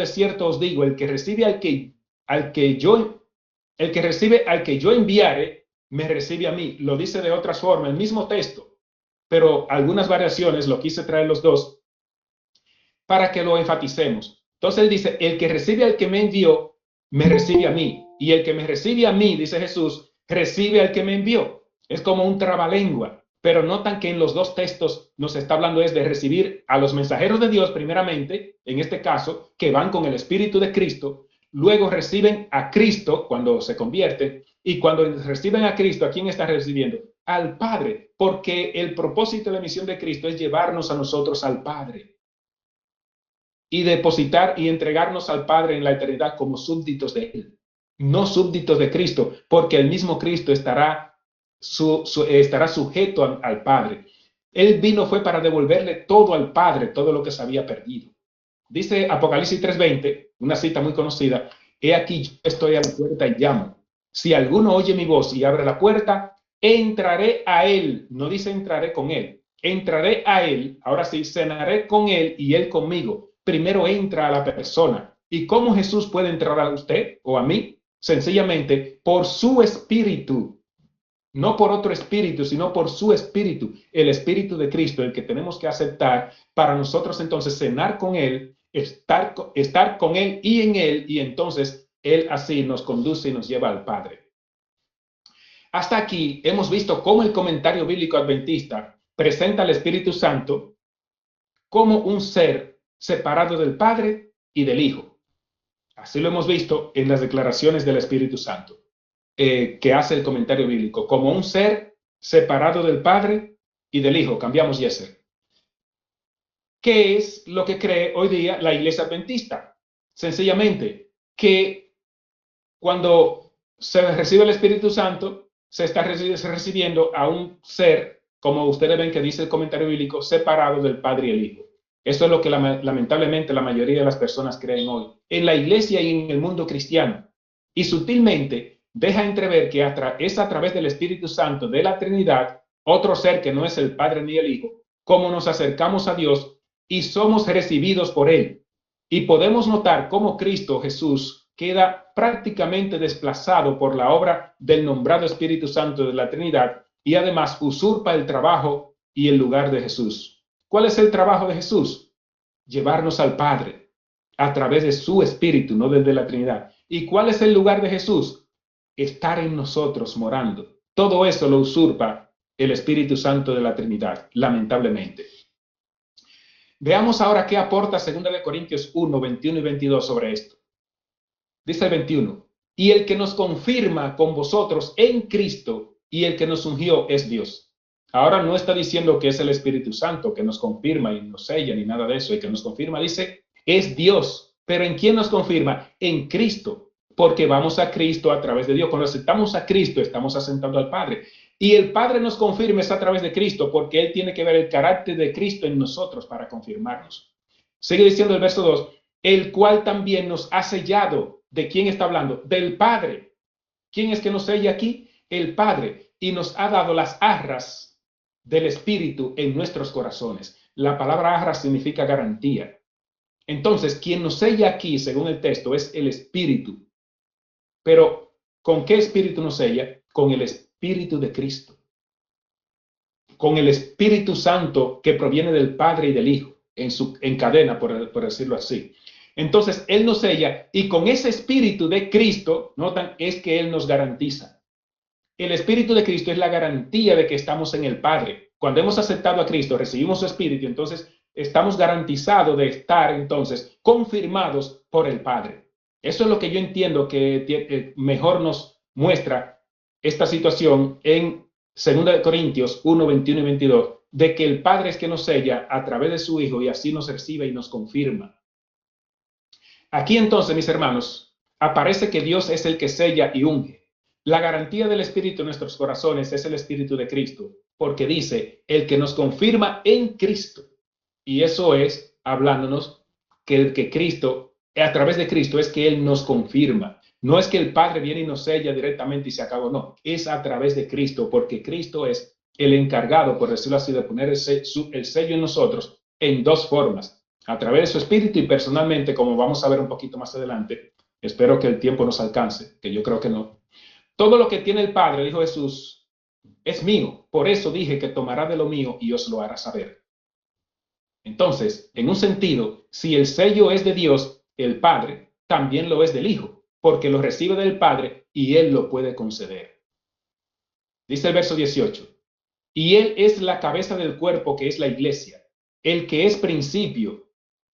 os digo, el que recibe al que yo enviare, me recibe a mí. Lo dice de otras formas, el mismo texto, pero algunas variaciones, lo quise traer los dos, para que lo enfaticemos. Entonces él dice, el que recibe al que me envió, me recibe a mí. Y el que me recibe a mí, dice Jesús, recibe al que me envió. Es como un trabalengua. Pero notan que en los dos textos nos está hablando es de recibir a los mensajeros de Dios primeramente, en este caso, que van con el Espíritu de Cristo, luego reciben a Cristo cuando se convierten, y cuando reciben a Cristo, ¿a quién está recibiendo? Al Padre, porque el propósito de la misión de Cristo es llevarnos a nosotros al Padre y depositar y entregarnos al Padre en la eternidad como súbditos de Él, no súbditos de Cristo, porque el mismo Cristo estará sujeto al Padre. Él fue para devolverle todo al Padre, todo lo que se había perdido. Dice Apocalipsis 3:20, una cita muy conocida, he aquí yo estoy a la puerta y llamo. Si alguno oye mi voz y abre la puerta, entraré a él, no dice entraré con él, entraré a él, ahora sí, cenaré con él y él conmigo. Primero entra a la persona. ¿Y cómo Jesús puede entrar a usted o a mí? Sencillamente por su espíritu, no por otro espíritu, sino por su espíritu, el espíritu de Cristo, el que tenemos que aceptar para nosotros entonces cenar con él, estar con él, y entonces él así nos conduce y nos lleva al Padre. Hasta aquí hemos visto cómo el comentario bíblico adventista presenta al Espíritu Santo como un ser separado del Padre y del Hijo. Así lo hemos visto en las declaraciones del Espíritu Santo, que hace el comentario bíblico, como un ser separado del Padre y del Hijo. Cambiamos Yeser. ¿Qué es lo que cree hoy día la Iglesia Adventista? Sencillamente, que cuando se recibe el Espíritu Santo, se está recibiendo a un ser, como ustedes ven que dice el comentario bíblico, separado del Padre y el Hijo. Eso es lo que lamentablemente la mayoría de las personas creen hoy, en la iglesia y en el mundo cristiano. Y sutilmente deja entrever que es a través del Espíritu Santo de la Trinidad, otro ser que no es el Padre ni el Hijo, cómo nos acercamos a Dios y somos recibidos por Él. Y podemos notar cómo Cristo Jesús queda prácticamente desplazado por la obra del nombrado Espíritu Santo de la Trinidad y además usurpa el trabajo y el lugar de Jesús. ¿Cuál es el trabajo de Jesús? Llevarnos al Padre a través de su Espíritu, no desde la Trinidad. ¿Y cuál es el lugar de Jesús? Estar en nosotros morando. Todo eso lo usurpa el Espíritu Santo de la Trinidad, lamentablemente. Veamos ahora qué aporta 2 Corintios 1, 21 y 22 sobre esto. Dice el 21, y el que nos confirma con vosotros en Cristo y el que nos ungió es Dios. Ahora no está diciendo que es el Espíritu Santo que nos confirma y nos sella ni nada de eso, y que nos confirma, dice, es Dios. ¿Pero en quién nos confirma? En Cristo, porque vamos a Cristo a través de Dios. Cuando aceptamos a Cristo, estamos asentando al Padre. Y el Padre nos confirma es a través de Cristo, porque Él tiene que ver el carácter de Cristo en nosotros para confirmarnos. Sigue diciendo el verso 2, el cual también nos ha sellado. ¿De quién está hablando? Del Padre. ¿Quién es que nos sella aquí? El Padre. Y nos ha dado las arras del Espíritu en nuestros corazones. La palabra arras significa garantía. Entonces, quien nos sella aquí, según el texto, es el Espíritu. Pero, ¿con qué Espíritu nos sella? Con el Espíritu de Cristo. Con el Espíritu Santo que proviene del Padre y del Hijo, en cadena, por decirlo así. Entonces, Él nos sella y con ese Espíritu de Cristo, notan, es que Él nos garantiza. El Espíritu de Cristo es la garantía de que estamos en el Padre. Cuando hemos aceptado a Cristo, recibimos su Espíritu, entonces estamos garantizados de estar entonces confirmados por el Padre. Eso es lo que yo entiendo que mejor nos muestra esta situación en 2 Corintios 1, 21 y 22, de que el Padre es que nos sella a través de su Hijo y así nos recibe y nos confirma. Aquí entonces, mis hermanos, aparece que Dios es el que sella y unge. La garantía del Espíritu en nuestros corazones es el Espíritu de Cristo, porque dice, el que nos confirma en Cristo. Y eso es hablándonos que Cristo, a través de Cristo, es que Él nos confirma. No es que el Padre viene y nos sella directamente y se acabó, no. Es a través de Cristo, porque Cristo es el encargado, por decirlo así, de poner el sello en nosotros en dos formas. A través de su Espíritu y personalmente, como vamos a ver un poquito más adelante. Espero que el tiempo nos alcance, que yo creo que no. Todo lo que tiene el Padre, dijo Jesús, es mío. Por eso dije que tomará de lo mío y os lo hará saber. Entonces, en un sentido, si el sello es de Dios, el Padre, también lo es del Hijo, porque lo recibe del Padre y Él lo puede conceder. Dice el verso 18, y Él es la cabeza del cuerpo que es la iglesia, el que es principio,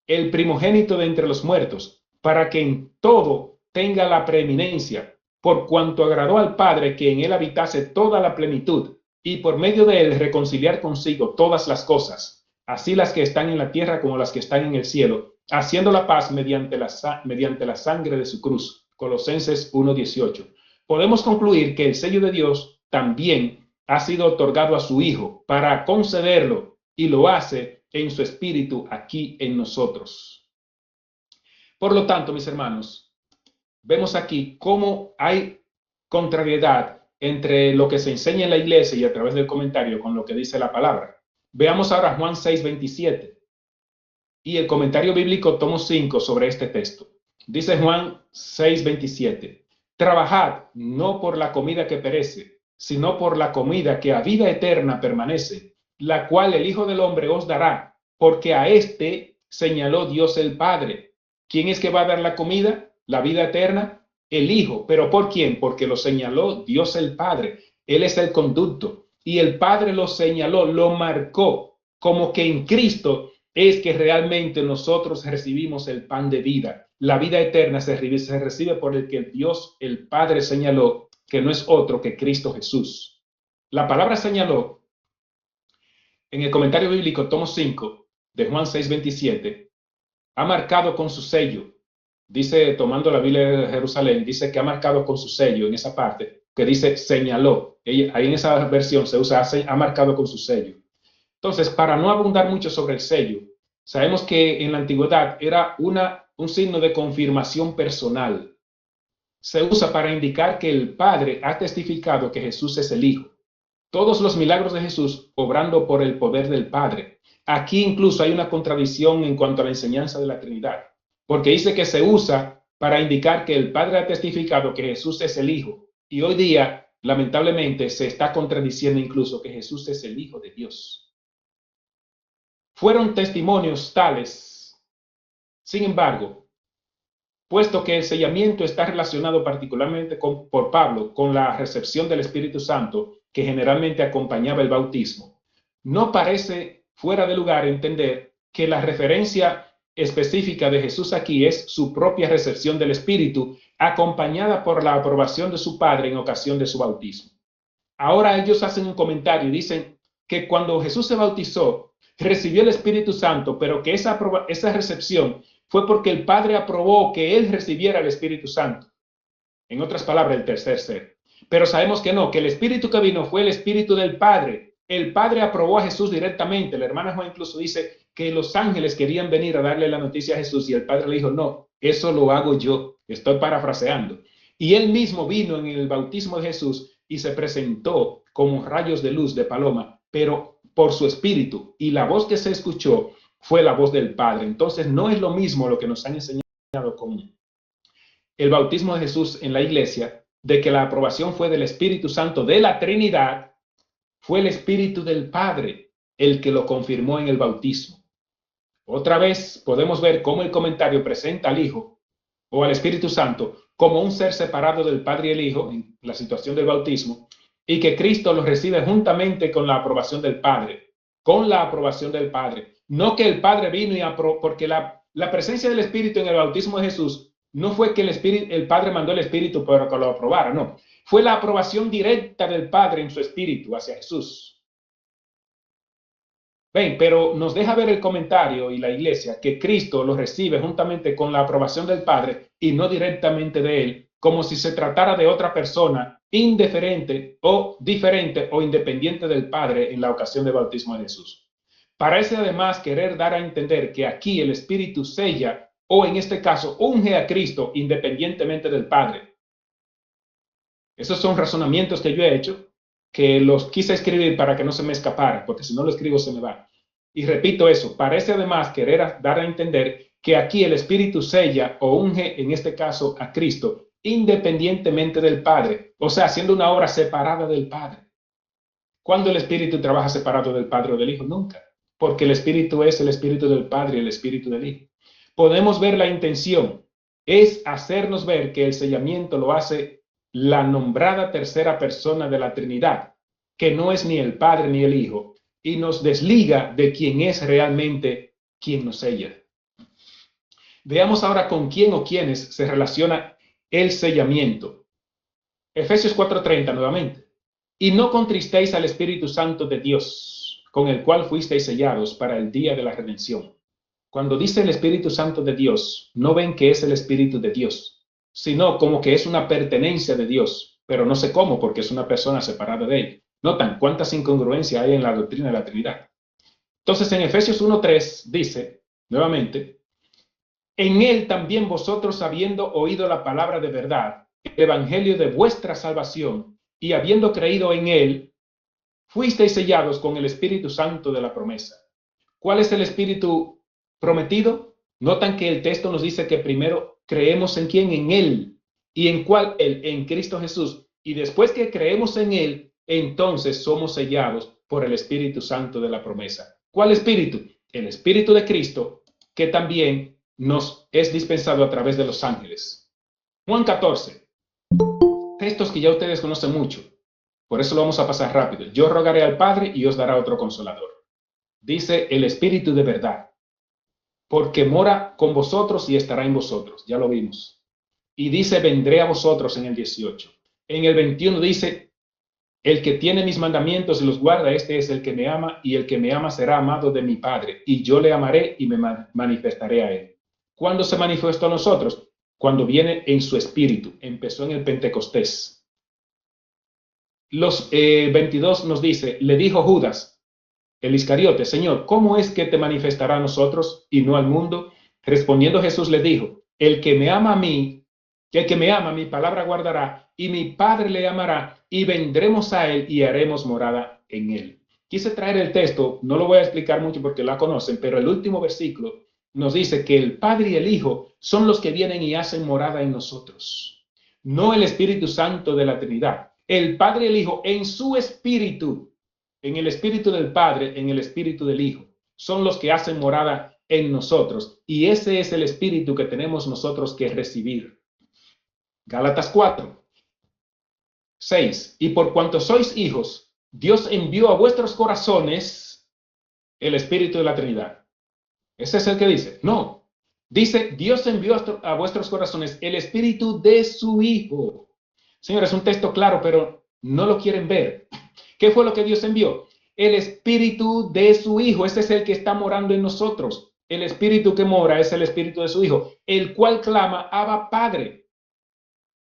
el primogénito de entre los muertos, para que en todo tenga la preeminencia, por cuanto agradó al Padre que en él habitase toda la plenitud, y por medio de él reconciliar consigo todas las cosas, así las que están en la tierra como las que están en el cielo, haciendo la paz mediante la sangre de su cruz. Colosenses 1:18. Podemos concluir que el sello de Dios también ha sido otorgado a su Hijo para concederlo, y lo hace en su Espíritu aquí en nosotros. Por lo tanto, mis hermanos, vemos aquí cómo hay contrariedad entre lo que se enseña en la iglesia y a través del comentario con lo que dice la palabra. Veamos ahora Juan 6:27 y el comentario bíblico tomo 5 sobre este texto. Dice Juan 6:27, trabajad no por la comida que perece, sino por la comida que a vida eterna permanece, la cual el Hijo del Hombre os dará, porque a éste señaló Dios el Padre. ¿Quién es que va a dar la comida? La vida eterna, el Hijo. ¿Pero por quién? Porque lo señaló Dios el Padre. Él es el conducto. Y el Padre lo señaló, lo marcó, como que en Cristo es que realmente nosotros recibimos el pan de vida. La vida eterna se recibe por el que Dios el Padre señaló, que no es otro que Cristo Jesús. La palabra señaló, en el comentario bíblico tomo 5 de Juan 6:27, ha marcado con su sello. Dice, tomando la Biblia de Jerusalén, dice que ha marcado con su sello en esa parte, que dice señaló. Ahí en esa versión se usa, ha marcado con su sello. Entonces, para no abundar mucho sobre el sello, sabemos que en la antigüedad era un signo de confirmación personal. Se usa para indicar que el Padre ha testificado que Jesús es el Hijo. Todos los milagros de Jesús obrando por el poder del Padre. Aquí incluso hay una contradicción en cuanto a la enseñanza de la Trinidad, porque dice que se usa para indicar que el Padre ha testificado que Jesús es el Hijo. Y hoy día, lamentablemente, se está contradiciendo incluso que Jesús es el Hijo de Dios. Fueron testimonios tales. Sin embargo, puesto que el sellamiento está relacionado particularmente por Pablo con la recepción del Espíritu Santo que generalmente acompañaba el bautismo, no parece fuera de lugar entender que la referencia específica de Jesús aquí es su propia recepción del Espíritu, acompañada por la aprobación de su Padre en ocasión de su bautismo. Ahora ellos hacen un comentario y dicen que cuando Jesús se bautizó, recibió el Espíritu Santo, pero que esa recepción fue porque el Padre aprobó que él recibiera el Espíritu Santo. En otras palabras, el tercer ser. Pero sabemos que no, que el Espíritu que vino fue el Espíritu del Padre. El Padre aprobó a Jesús directamente. La hermana Juan incluso dice que los ángeles querían venir a darle la noticia a Jesús y el Padre le dijo, no, eso lo hago yo. Estoy parafraseando. Y él mismo vino en el bautismo de Jesús y se presentó como rayos de luz de paloma, pero por su espíritu, y la voz que se escuchó fue la voz del Padre. Entonces no es lo mismo lo que nos han enseñado con el bautismo de Jesús en la iglesia, de que la aprobación fue del Espíritu Santo de la Trinidad, fue el Espíritu del Padre el que lo confirmó en el bautismo. Otra vez podemos ver cómo el comentario presenta al Hijo o al Espíritu Santo como un ser separado del Padre y el Hijo en la situación del bautismo, y que Cristo los recibe juntamente con la aprobación del Padre, con la aprobación del Padre. No que el Padre vino y aprobó, porque la presencia del Espíritu en el bautismo de Jesús no fue que el Padre mandó el Espíritu para que lo aprobara, no. Fue la aprobación directa del Padre en su Espíritu hacia Jesús. Ven, pero nos deja ver el comentario y la iglesia que Cristo lo recibe juntamente con la aprobación del Padre y no directamente de él, como si se tratara de otra persona indiferente o diferente o independiente del Padre en la ocasión del bautismo de Jesús. Parece además querer dar a entender que aquí el Espíritu sella o en este caso unge a Cristo independientemente del Padre. Esos son razonamientos que yo he hecho, que los quise escribir para que no se me escapara, porque si no lo escribo se me va. Y repito eso, parece además querer dar a entender que aquí el Espíritu sella o unge, en este caso, a Cristo, independientemente del Padre, o sea, haciendo una obra separada del Padre. ¿Cuándo el Espíritu trabaja separado del Padre o del Hijo? Nunca, porque el Espíritu es el Espíritu del Padre y el Espíritu del Hijo. Podemos ver la intención, es hacernos ver que el sellamiento lo hace la nombrada tercera persona de la Trinidad, que no es ni el Padre ni el Hijo, y nos desliga de quién es realmente quien nos sella. Veamos ahora con quién o quiénes se relaciona el sellamiento. Efesios 4:30 nuevamente. Y no contristéis al Espíritu Santo de Dios, con el cual fuisteis sellados para el día de la redención. Cuando dice el Espíritu Santo de Dios, no ven que es el Espíritu de Dios, sino como que es una pertenencia de Dios, pero no sé cómo porque es una persona separada de él. Notan cuántas incongruencias hay en la doctrina de la Trinidad. Entonces en Efesios 1:3 dice, nuevamente, en él también vosotros habiendo oído la palabra de verdad, el evangelio de vuestra salvación, y habiendo creído en él, fuisteis sellados con el Espíritu Santo de la promesa. ¿Cuál es el Espíritu prometido? Notan que el texto nos dice que primero creemos en quién, en él. ¿Y en cuál? Él, en Cristo Jesús. Y después que creemos en él, entonces somos sellados por el Espíritu Santo de la promesa. ¿Cuál espíritu? El Espíritu de Cristo, que también nos es dispensado a través de los ángeles. Juan 14. Textos que ya ustedes conocen mucho. Por eso lo vamos a pasar rápido. Yo rogaré al Padre y os dará otro consolador. Dice el Espíritu de verdad, porque mora con vosotros y estará en vosotros. Ya lo vimos. Y dice, vendré a vosotros en el 18. En el 21 dice, el que tiene mis mandamientos y los guarda, este es el que me ama, y el que me ama será amado de mi Padre, y yo le amaré y me manifestaré a él. ¿Cuándo se manifestó a nosotros? Cuando viene en su espíritu. Empezó en el Pentecostés. Los 22 nos dice, le dijo Judas, el Iscariote, Señor, ¿cómo es que te manifestará a nosotros y no al mundo? Respondiendo Jesús le dijo, el que me ama a mí, el que me ama, mi palabra guardará, y mi Padre le amará, y vendremos a él y haremos morada en él. Quise traer el texto, no lo voy a explicar mucho porque la conocen, pero el último versículo nos dice que el Padre y el Hijo son los que vienen y hacen morada en nosotros, no el Espíritu Santo de la Trinidad. El Padre y el Hijo en su espíritu, en el espíritu del Padre, en el espíritu del Hijo, son los que hacen morada en nosotros. Y ese es el espíritu que tenemos nosotros que recibir. Gálatas 4, 6. Y por cuanto sois hijos, Dios envió a vuestros corazones el espíritu de la Trinidad. ¿Ese es el que dice? No. Dice, Dios envió a vuestros corazones el espíritu de su Hijo. Señores, es un texto claro, pero no lo quieren ver. ¿Qué fue lo que Dios envió? El espíritu de su Hijo. Ese es el que está morando en nosotros. El espíritu que mora es el espíritu de su Hijo, el cual clama, Abba Padre.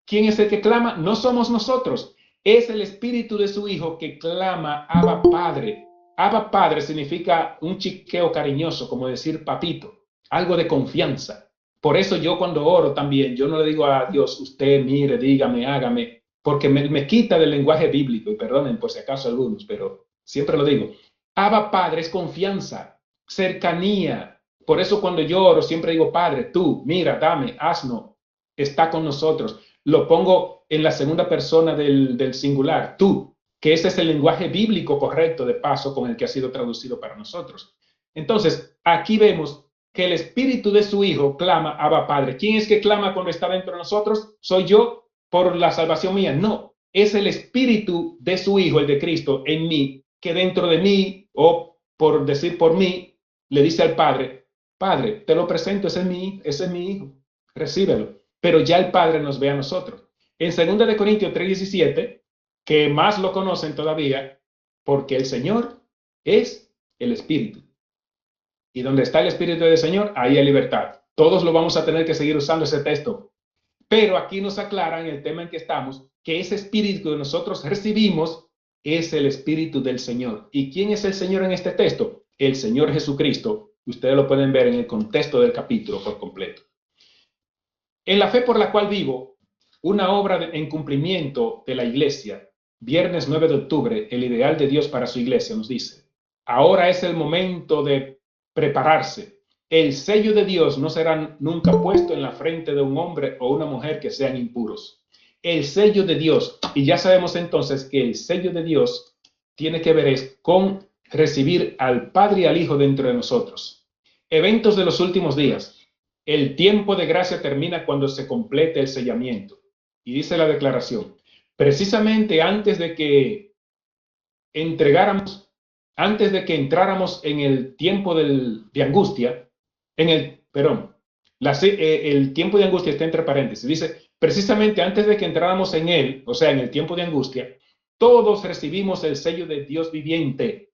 ¿Quién es el que clama? No somos nosotros. Es el espíritu de su Hijo que clama, Abba Padre. Abba Padre significa un chiqueo cariñoso, como decir papito, algo de confianza. Por eso yo cuando oro también, yo no le digo a Dios, usted mire, dígame, hágame, porque me quita del lenguaje bíblico, y perdonen por si acaso algunos, pero siempre lo digo. Abba Padre es confianza, cercanía. Por eso cuando yo oro siempre digo, Padre, tú, mira, dame, haznos, está con nosotros. Lo pongo en la segunda persona del singular, tú, que ese es el lenguaje bíblico correcto de paso con el que ha sido traducido para nosotros. Entonces, aquí vemos que el espíritu de su Hijo clama, Abba Padre. ¿Quién es que clama cuando está dentro de nosotros? ¿Soy yo por la salvación mía? No, es el espíritu de su Hijo, el de Cristo, en mí, que dentro de mí, o por decir por mí, le dice al Padre, Padre, te lo presento, ese es mi Hijo, recíbelo. Pero ya el Padre nos ve a nosotros. En 2 Corintios 3:17, que más lo conocen todavía, porque el Señor es el Espíritu. Y donde está el Espíritu del Señor, ahí hay libertad. Todos lo vamos a tener que seguir usando ese texto. Pero aquí nos aclaran el tema en que estamos, que ese Espíritu que nosotros recibimos es el Espíritu del Señor. ¿Y quién es el Señor en este texto? El Señor Jesucristo. Ustedes lo pueden ver en el contexto del capítulo por completo. En la fe por la cual vivo, una obra en cumplimiento de la iglesia, viernes 9 de octubre, el ideal de Dios para su iglesia nos dice, ahora es el momento de prepararse. El sello de Dios no será nunca puesto en la frente de un hombre o una mujer que sean impuros. El sello de Dios, y ya sabemos entonces que el sello de Dios tiene que ver con recibir al Padre y al Hijo dentro de nosotros. Eventos de los últimos días. El tiempo de gracia termina cuando se complete el sellamiento. Y dice la declaración, precisamente antes de que entráramos en el tiempo de angustia, el tiempo de angustia está entre paréntesis, dice, precisamente antes de que entráramos en él, o sea, en el tiempo de angustia, todos recibimos el sello de Dios viviente.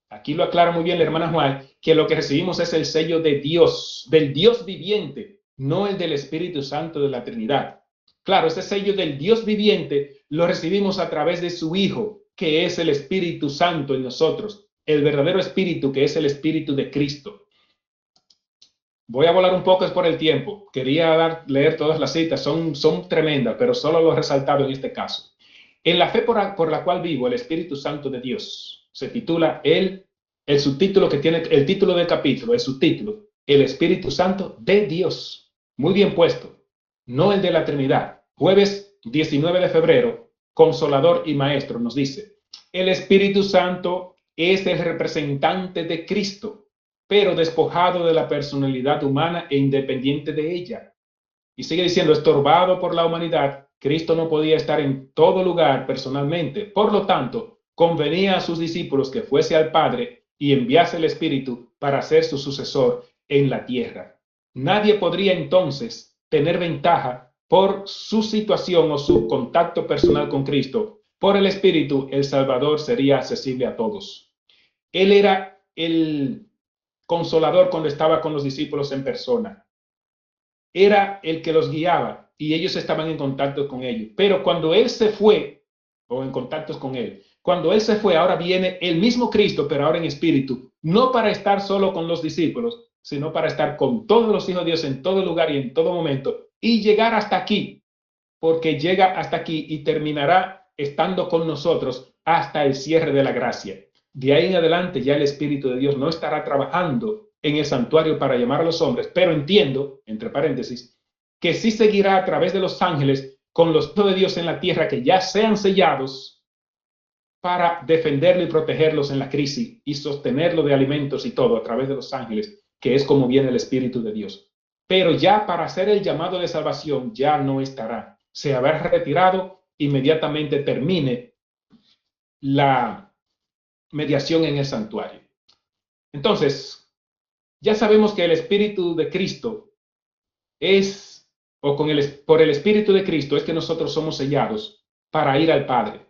Aquí lo aclara muy bien la hermana Juan, que lo que recibimos es el sello de Dios, del Dios viviente, no el del Espíritu Santo de la Trinidad. Claro, ese sello del Dios viviente lo recibimos a través de su Hijo, que es el Espíritu Santo en nosotros, el verdadero Espíritu, que es el Espíritu de Cristo. Voy a volar un poco por el tiempo. Quería leer todas las citas, son tremendas, pero solo lo he resaltado en este caso. En la fe por la cual vivo, el Espíritu Santo de Dios. Se titula el subtítulo que tiene el título del capítulo, el subtítulo, el Espíritu Santo de Dios. Muy bien puesto, no el de la Trinidad. Jueves 19 de febrero, Consolador y Maestro nos dice, el Espíritu Santo es el representante de Cristo, pero despojado de la personalidad humana e independiente de ella. Y sigue diciendo, estorbado por la humanidad, Cristo no podía estar en todo lugar personalmente. Por lo tanto, convenía a sus discípulos que fuese al Padre y enviase el Espíritu para ser su sucesor en la tierra. Nadie podría entonces tener ventaja por su situación o su contacto personal con Cristo. Por el Espíritu, el Salvador sería accesible a todos. Él era el consolador cuando estaba con los discípulos en persona. Era el que los guiaba y ellos estaban en contacto con ellos. Pero cuando Él se fue, o en contactos con Él, cuando Él se fue, ahora viene el mismo Cristo, pero ahora en espíritu, no para estar solo con los discípulos, sino para estar con todos los hijos de Dios en todo lugar y en todo momento, y llegar hasta aquí, porque llega hasta aquí y terminará estando con nosotros hasta el cierre de la gracia. De ahí en adelante ya el Espíritu de Dios no estará trabajando en el santuario para llamar a los hombres, pero entiendo, entre paréntesis, que sí seguirá a través de los ángeles con los hijos de Dios en la tierra que ya sean sellados para defenderlo y protegerlos en la crisis y sostenerlo de alimentos y todo a través de los ángeles, que es como viene el Espíritu de Dios. Pero ya para hacer el llamado de salvación ya no estará. Se habrá retirado inmediatamente termine la mediación en el santuario. Entonces, ya sabemos que el Espíritu de Cristo es, o por el Espíritu de Cristo es que nosotros somos sellados para ir al Padre.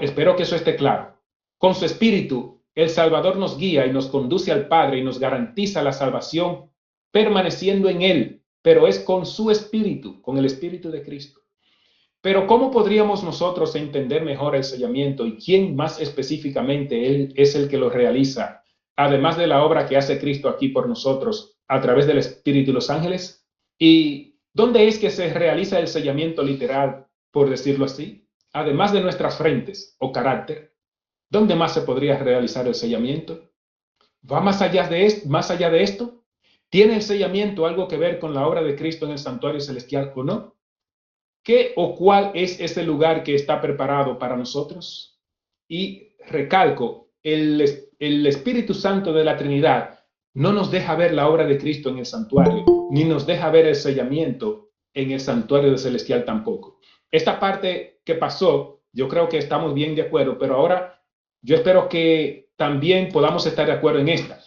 Espero que eso esté claro. Con su Espíritu, el Salvador nos guía y nos conduce al Padre y nos garantiza la salvación permaneciendo en Él, pero es con su Espíritu, con el Espíritu de Cristo. Pero ¿cómo podríamos nosotros entender mejor el sellamiento y quién más específicamente Él es el que lo realiza, además de la obra que hace Cristo aquí por nosotros a través del Espíritu y los ángeles? ¿Y dónde es que se realiza el sellamiento literal, por decirlo así? Además de nuestras frentes o carácter, ¿dónde más se podría realizar el sellamiento? ¿Va más allá de esto? ¿Tiene el sellamiento algo que ver con la obra de Cristo en el santuario celestial o no? ¿Qué o cuál es ese lugar que está preparado para nosotros? Y recalco, el Espíritu Santo de la Trinidad no nos deja ver la obra de Cristo en el santuario, ni nos deja ver el sellamiento en el santuario celestial tampoco. Esta parte que pasó, yo creo que estamos bien de acuerdo, pero ahora yo espero que también podamos estar de acuerdo en esta,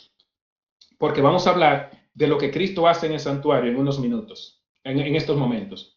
porque vamos a hablar de lo que Cristo hace en el santuario en unos minutos, en estos momentos.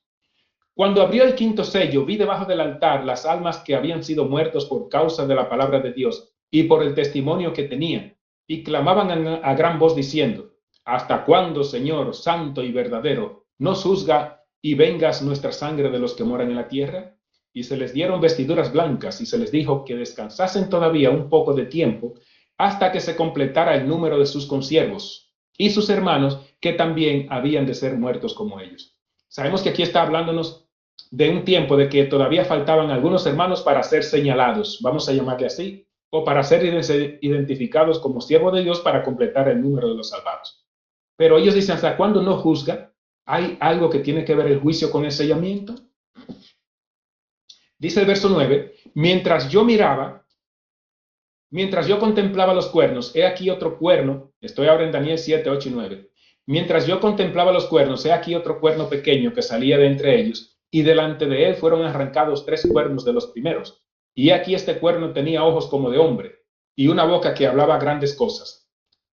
Cuando abrió el quinto sello, vi debajo del altar las almas que habían sido muertos por causa de la palabra de Dios y por el testimonio que tenían, y clamaban a gran voz diciendo, ¿hasta cuándo, Señor, santo y verdadero, nos juzga y vengas nuestra sangre de los que moran en la tierra? Y se les dieron vestiduras blancas y se les dijo que descansasen todavía un poco de tiempo hasta que se completara el número de sus consiervos y sus hermanos que también habían de ser muertos como ellos. Sabemos que aquí está hablándonos de un tiempo de que todavía faltaban algunos hermanos para ser señalados, vamos a llamarle así, o para ser identificados como siervos de Dios para completar el número de los salvados. Pero ellos dicen, ¿hasta cuándo no juzga? ¿Hay algo que tiene que ver el juicio con el sellamiento? Dice el verso 9, mientras yo contemplaba los cuernos, he aquí otro cuerno, estoy ahora en Daniel 7, 8 y 9. Mientras yo contemplaba los cuernos, he aquí otro cuerno pequeño que salía de entre ellos, y delante de él fueron arrancados 3 cuernos de los primeros. Y aquí este cuerno tenía ojos como de hombre, y una boca que hablaba grandes cosas.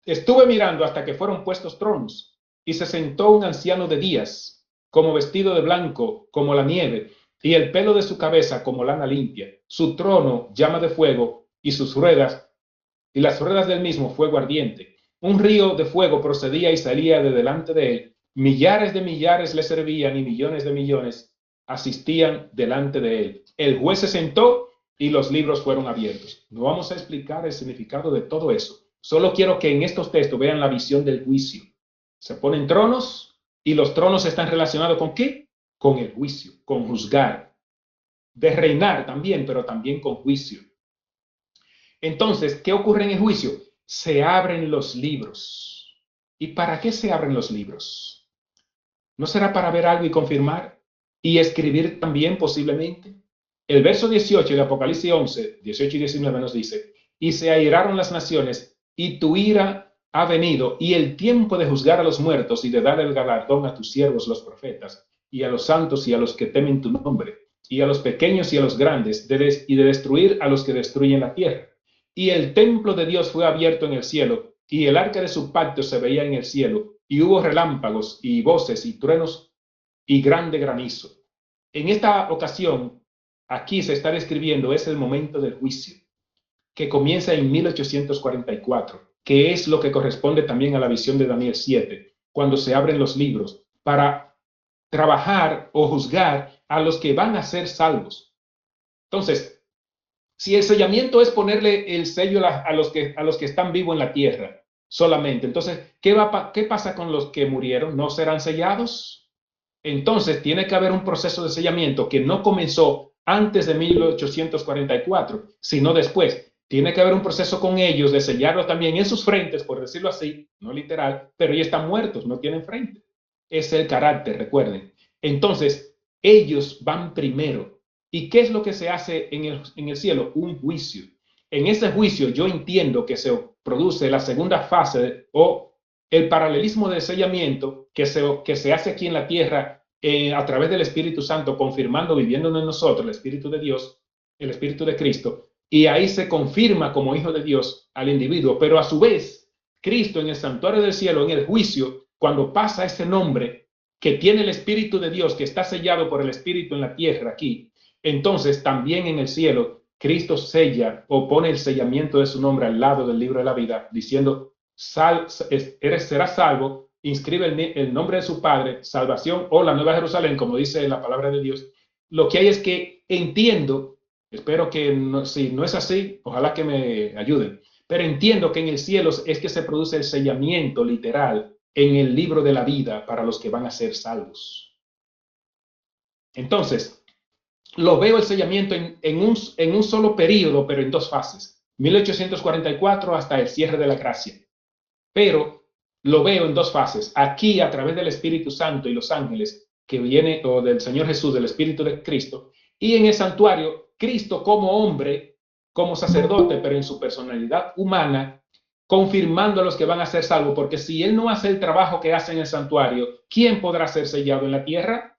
Estuve mirando hasta que fueron puestos tronos, y se sentó un anciano de días, como vestido de blanco, como la nieve, y el pelo de su cabeza como lana limpia. Su trono llama de fuego, y sus ruedas, y las ruedas del mismo fuego ardiente. Un río de fuego procedía y salía de delante de él. Millares de millares le servían y millones de millones asistían delante de él. El juez se sentó y los libros fueron abiertos. No vamos a explicar el significado de todo eso. Solo quiero que en estos textos vean la visión del juicio. Se ponen tronos y los tronos están relacionados ¿con qué? Con el juicio, con juzgar. de reinar también, pero también con juicio. Entonces, ¿qué ocurre en el juicio? Se abren los libros. ¿Y para qué se abren los libros? ¿No será para ver algo y confirmar? ¿Y escribir también posiblemente? El verso 18 de Apocalipsis 11, 18 y 19 nos dice, y se airaron las naciones, y tu ira ha venido, y el tiempo de juzgar a los muertos y de dar el galardón a tus siervos los profetas, y a los santos y a los que temen tu nombre, y a los pequeños y a los grandes, y de destruir a los que destruyen la tierra. Y el templo de Dios fue abierto en el cielo, y el arca de su pacto se veía en el cielo, y hubo relámpagos y voces y truenos y grande granizo. En esta ocasión, aquí se está describiendo, es el momento del juicio, que comienza en 1844, que es lo que corresponde también a la visión de Daniel 7, cuando se abren los libros para trabajar o juzgar a los que van a ser salvos. Entonces, si el sellamiento es ponerle el sello a los que están vivos en la tierra solamente, entonces, ¿qué pasa con los que murieron? ¿No serán sellados? Entonces, tiene que haber un proceso de sellamiento que no comenzó antes de 1844, sino después. Tiene que haber un proceso con ellos de sellarlos también en sus frentes, por decirlo así, no literal, pero ellos están muertos, no tienen frente. Es el carácter, recuerden. Entonces, ellos van primero. ¿Y qué es lo que se hace en el cielo? Un juicio. En ese juicio yo entiendo que se produce la segunda fase o el paralelismo del sellamiento que se hace aquí en la tierra a través del Espíritu Santo, confirmando, viviendo en nosotros el Espíritu de Dios, el Espíritu de Cristo, y ahí se confirma como hijo de Dios al individuo, pero a su vez, Cristo en el santuario del cielo, en el juicio, cuando pasa ese nombre que tiene el Espíritu de Dios, que está sellado por el Espíritu en la tierra aquí, entonces también en el cielo, Cristo sella o pone el sellamiento de su nombre al lado del libro de la vida, diciendo, serás salvo, inscribe el nombre de su Padre, salvación o la Nueva Jerusalén, como dice la palabra de Dios. Lo que hay es que entiendo, espero que si no es así, ojalá que me ayuden, pero entiendo que en el cielo es que se produce el sellamiento literal en el libro de la vida para los que van a ser salvos. Entonces, lo veo el sellamiento en un solo periodo, pero en dos fases, 1844 hasta el cierre de la gracia. Pero lo veo en dos fases, aquí a través del Espíritu Santo y los ángeles que viene, o del Señor Jesús, del Espíritu de Cristo, y en el santuario, Cristo como hombre, como sacerdote, pero en su personalidad humana, confirmando a los que van a ser salvos, porque si Él no hace el trabajo que hace en el santuario, ¿quién podrá ser sellado en la tierra?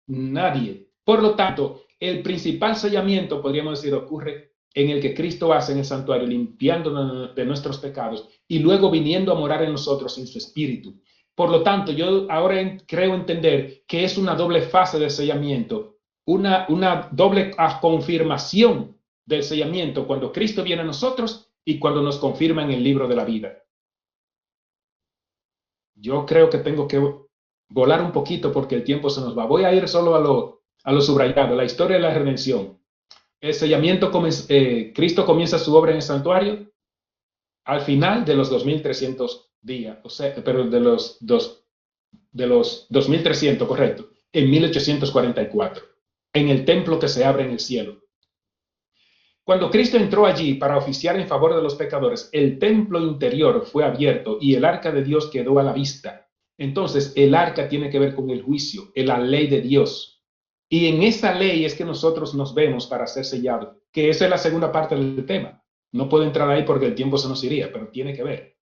Nadie. Por lo tanto, el principal sellamiento, podríamos decir, ocurre en el que Cristo hace en el santuario, limpiándonos de nuestros pecados y luego viniendo a morar en nosotros en su espíritu. Por lo tanto, yo ahora creo entender que es una doble fase de sellamiento, una doble confirmación del sellamiento cuando Cristo viene a nosotros y cuando nos confirma en el libro de la vida. Yo creo que tengo que volar un poquito porque el tiempo se nos va. Voy a ir solo a lo subrayado, la historia de la redención. El sellamiento, Cristo comienza su obra en el santuario al final de los 2300 días, o sea, pero de los 2300, correcto, en 1844, en el templo que se abre en el cielo. Cuando Cristo entró allí para oficiar en favor de los pecadores, el templo interior fue abierto y el arca de Dios quedó a la vista. Entonces, el arca tiene que ver con el juicio, la ley de Dios. Y en esa ley es que nosotros nos vemos para ser sellados, que esa es la segunda parte del tema. No puedo entrar ahí porque el tiempo se nos iría, pero tiene que ver.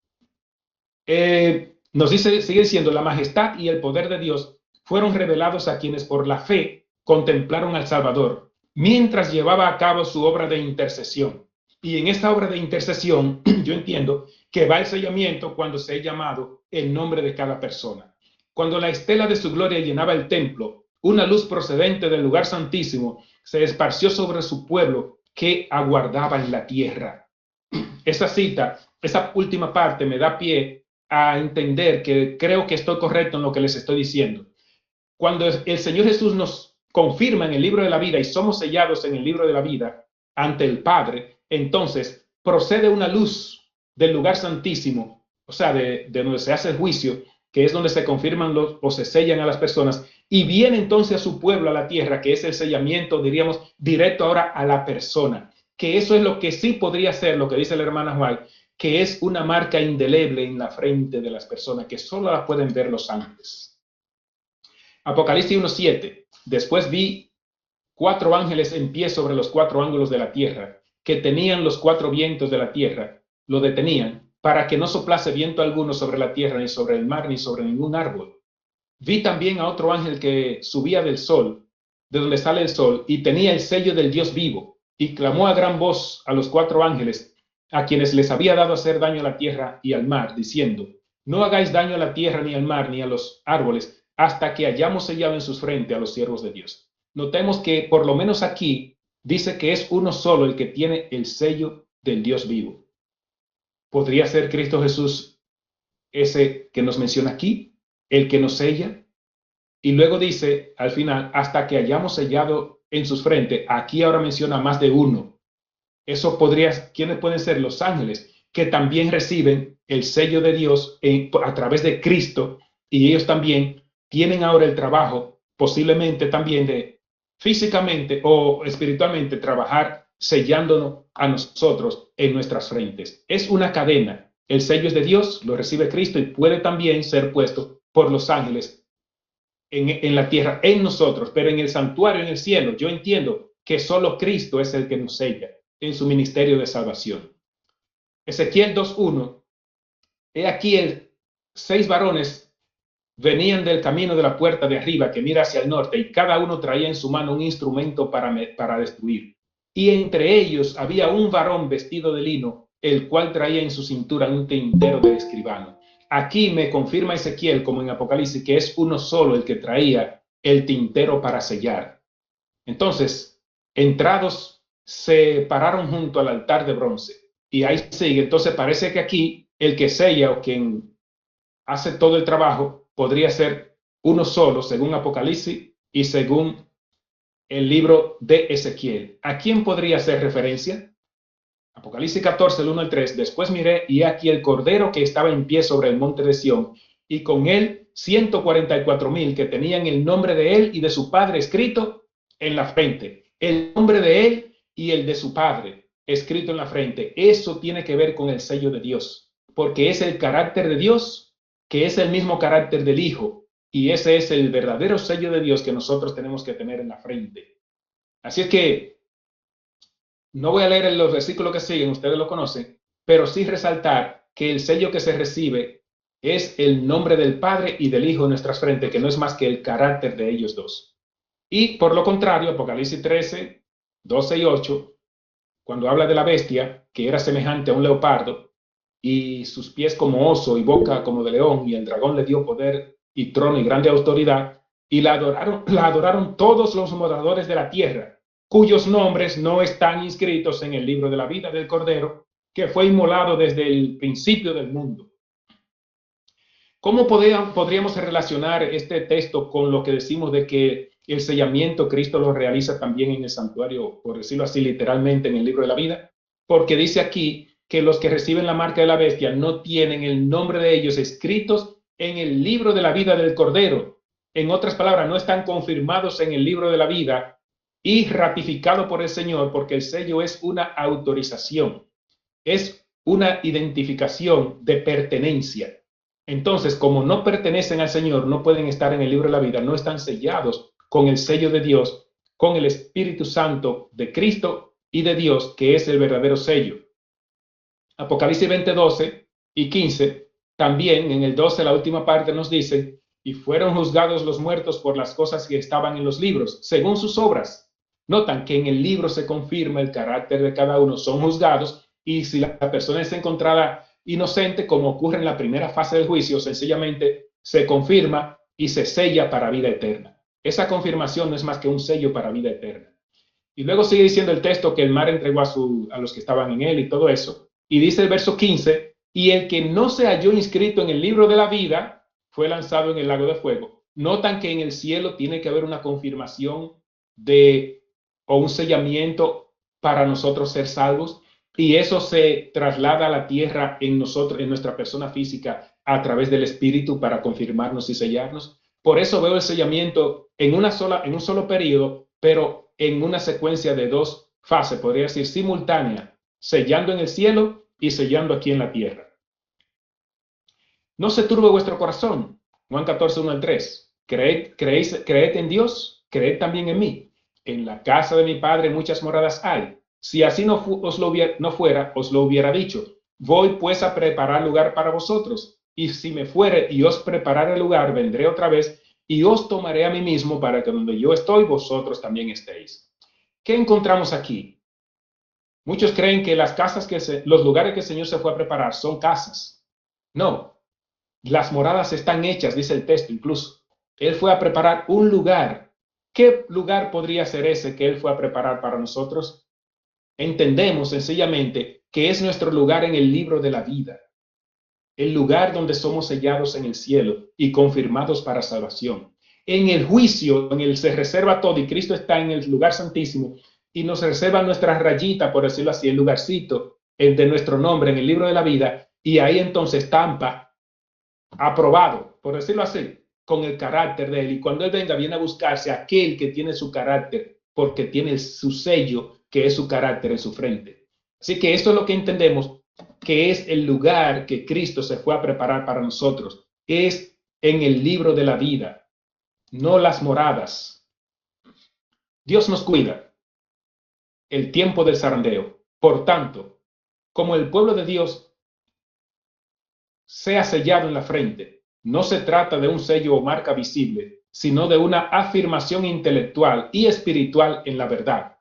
Nos dice, sigue diciendo, la majestad y el poder de Dios fueron revelados a quienes por la fe contemplaron al Salvador, mientras llevaba a cabo su obra de intercesión. Y en esta obra de intercesión, yo entiendo que va el sellamiento cuando se ha llamado el nombre de cada persona. Cuando la estela de su gloria llenaba el templo, una luz procedente del lugar santísimo se esparció sobre su pueblo que aguardaba en la tierra. Esa cita, esa última parte me da pie a entender que creo que estoy correcto en lo que les estoy diciendo. Cuando el Señor Jesús nos confirma en el libro de la vida y somos sellados en el libro de la vida ante el Padre, entonces procede una luz del lugar santísimo, o sea, de donde se hace el juicio, que es donde se confirman o se sellan a las personas, y viene entonces a su pueblo, a la tierra, que es el sellamiento, diríamos, directo ahora a la persona, que eso es lo que sí podría ser, lo que dice la hermana White, que es una marca indeleble en la frente de las personas, que solo la pueden ver los ángeles. Apocalipsis 1:7. Después vi 4 ángeles en pie sobre los 4 ángulos de la tierra, que tenían los 4 vientos de la tierra, lo detenían, para que no soplase viento alguno sobre la tierra, ni sobre el mar, ni sobre ningún árbol. Vi también a otro ángel que subía del sol, de donde sale el sol, y tenía el sello del Dios vivo, y clamó a gran voz a los 4 ángeles, a quienes les había dado hacer daño a la tierra y al mar, diciendo: no hagáis daño a la tierra, ni al mar, ni a los árboles, hasta que hayamos sellado en sus frentes a los siervos de Dios. Notemos que por lo menos aquí dice que es uno solo el que tiene el sello del Dios vivo. ¿Podría ser Cristo Jesús ese que nos menciona aquí, el que nos sella? Y luego dice al final, hasta que hayamos sellado en sus frentes. Aquí ahora menciona más de uno. Eso podría, ¿quiénes pueden ser? Los ángeles, que también reciben el sello de Dios a través de Cristo, y ellos también tienen ahora el trabajo, posiblemente también de físicamente o espiritualmente, trabajar sellándonos a nosotros en nuestras frentes. Es una cadena. El sello es de Dios, lo recibe Cristo y puede también ser puesto por los ángeles en la tierra, en nosotros, pero en el santuario, en el cielo, yo entiendo que solo Cristo es el que nos sella en su ministerio de salvación. Ezequiel 2:1. He aquí 6 varones venían del camino de la puerta de arriba que mira hacia el norte, y cada uno traía en su mano un instrumento para destruir. Y entre ellos había un varón vestido de lino, el cual traía en su cintura un tintero de escribano. Aquí me confirma Ezequiel, como en Apocalipsis, que es uno solo el que traía el tintero para sellar. Entonces, entrados, se pararon junto al altar de bronce. Y ahí sigue. Entonces parece que aquí el que sella o quien hace todo el trabajo podría ser uno solo, según Apocalipsis y según el libro de Ezequiel. ¿A quién podría hacer referencia? Apocalipsis 14, el 1 al 3. Después miré y aquí el cordero que estaba en pie sobre el monte de Sión, y con él 144,000 que tenían el nombre de él y de su padre escrito en la frente. El nombre de él y el de su padre escrito en la frente. Eso tiene que ver con el sello de Dios, porque es el carácter de Dios, que es el mismo carácter del Hijo, y ese es el verdadero sello de Dios que nosotros tenemos que tener en la frente. Así es que no voy a leer los versículos que siguen, ustedes lo conocen, pero sí resaltar que el sello que se recibe es el nombre del Padre y del Hijo en nuestras frentes, que no es más que el carácter de ellos dos. Y por lo contrario, Apocalipsis 13, 12 y 8, cuando habla de la bestia, que era semejante a un leopardo, y sus pies como oso y boca como de león, y el dragón le dio poder y trono y grande autoridad, y la adoraron todos los moradores de la tierra, cuyos nombres no están inscritos en el libro de la vida del Cordero, que fue inmolado desde el principio del mundo. ¿Cómo podríamos relacionar este texto con lo que decimos de que el sellamiento Cristo lo realiza también en el santuario, por decirlo así, literalmente en el libro de la vida? Porque dice aquí que los que reciben la marca de la bestia no tienen el nombre de ellos escritos en el libro de la vida del Cordero. En otras palabras, no están confirmados en el libro de la vida y ratificado por el Señor, porque el sello es una autorización, es una identificación de pertenencia. Entonces, como no pertenecen al Señor, no pueden estar en el libro de la vida, no están sellados con el sello de Dios, con el Espíritu Santo de Cristo y de Dios, que es el verdadero sello. Apocalipsis 20, 12 y 15, también en el 12, la última parte nos dice: y fueron juzgados los muertos por las cosas que estaban en los libros, según sus obras. Notan que en el libro se confirma el carácter de cada uno, son juzgados, y si la persona es encontrada inocente, como ocurre en la primera fase del juicio, sencillamente se confirma y se sella para vida eterna. Esa confirmación no es más que un sello para vida eterna. Y luego sigue diciendo el texto que el mar entregó a los que estaban en él y todo eso. Y dice el verso 15, y el que no se halló inscrito en el libro de la vida fue lanzado en el lago de fuego. Notan que en el cielo tiene que haber una confirmación o un sellamiento para nosotros ser salvos, y eso se traslada a la tierra en nosotros, en nuestra persona física, a través del Espíritu para confirmarnos y sellarnos. Por eso veo el sellamiento en un solo periodo, pero en una secuencia de dos fases, podría decir simultánea, sellando en el cielo y sellando aquí en la tierra. No se turbe vuestro corazón. Juan 14, 1 al 3. Creed en Dios, creed también en mí. En la casa de mi Padre muchas moradas hay. Si así no fuera, os lo hubiera dicho. Voy pues a preparar lugar para vosotros. Y si me fuere y os preparare lugar, vendré otra vez y os tomaré a mí mismo para que donde yo estoy, vosotros también estéis. ¿Qué encontramos aquí? Muchos creen que las casas los lugares que el Señor se fue a preparar son casas. No, las moradas están hechas, dice el texto incluso. Él fue a preparar un lugar. ¿Qué lugar podría ser ese que Él fue a preparar para nosotros? Entendemos sencillamente que es nuestro lugar en el libro de la vida. El lugar donde somos sellados en el cielo y confirmados para salvación. En el juicio, en el se reserva todo y Cristo está en el lugar santísimo y nos reserva nuestra rayita, por decirlo así, el lugarcito de nuestro nombre en el libro de la vida, y ahí entonces estampa aprobado, por decirlo así, con el carácter de Él. Y cuando Él venga, viene a buscarse a aquel que tiene su carácter, porque tiene su sello, que es su carácter en su frente. Así que esto es lo que entendemos, que es el lugar que Cristo se fue a preparar para nosotros. Es en el libro de la vida, no las moradas. Dios nos cuida el tiempo del zarandeo. Por tanto, como el pueblo de Dios sea sellado en la frente, no se trata de un sello o marca visible, sino de una afirmación intelectual y espiritual en la verdad,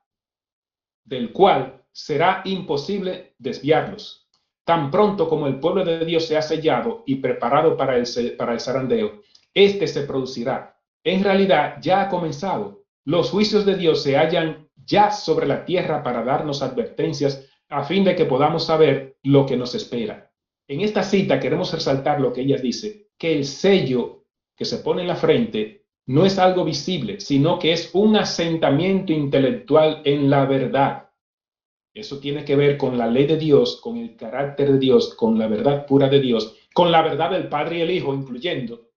del cual será imposible desviarlos. Tan pronto como el pueblo de Dios sea sellado y preparado para el zarandeo, este se producirá. En realidad ya ha comenzado. Los juicios de Dios se hallan ya sobre la tierra para darnos advertencias a fin de que podamos saber lo que nos espera. En esta cita queremos resaltar lo que ella dice, que el sello que se pone en la frente no es algo visible, sino que es un asentamiento intelectual en la verdad. Eso tiene que ver con la ley de Dios, con el carácter de Dios, con la verdad pura de Dios, con la verdad del Padre y el Hijo, incluyendo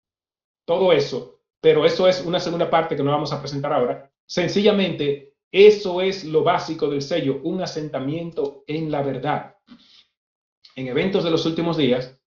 todo eso. Pero eso es una segunda parte que no vamos a presentar ahora. Sencillamente, eso es lo básico del sello, un asentamiento en la verdad. En eventos de los últimos días,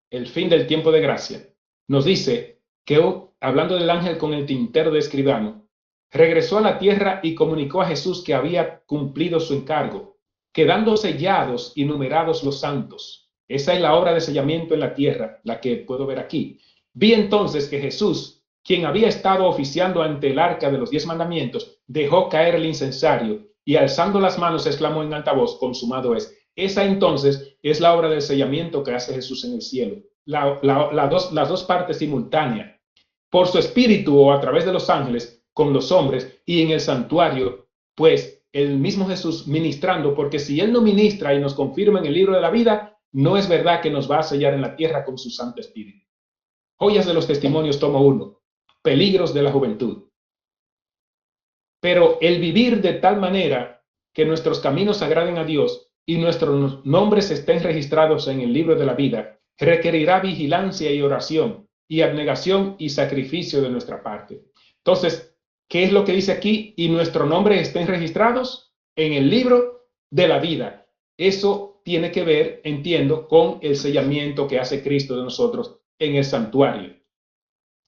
el fin del tiempo de gracia, nos dice que, hablando del ángel con el tintero de escribano, regresó a la tierra y comunicó a Jesús que había cumplido su encargo, quedando sellados y numerados los santos. Esa es la obra de sellamiento en la tierra, la que puedo ver aquí. Vi entonces que Jesús, quien había estado oficiando ante el arca de los 10 mandamientos, dejó caer el incensario y alzando las manos exclamó en alta voz, consumado es. Esa entonces es la obra del sellamiento que hace Jesús en el cielo. Las dos partes simultáneas. Por su espíritu o a través de los ángeles, con los hombres y en el santuario, pues el mismo Jesús ministrando, porque si Él no ministra y nos confirma en el libro de la vida, no es verdad que nos va a sellar en la tierra con su Santo Espíritu. Joyas de los Testimonios, tomo 1. Peligros de la juventud. Pero el vivir de tal manera que nuestros caminos agraden a Dios y nuestros nombres estén registrados en el libro de la vida, requerirá vigilancia y oración y abnegación y sacrificio de nuestra parte. Entonces, ¿qué es lo que dice aquí? Y nuestros nombres estén registrados en el libro de la vida. Eso tiene que ver, entiendo, con el sellamiento que hace Cristo de nosotros en el santuario.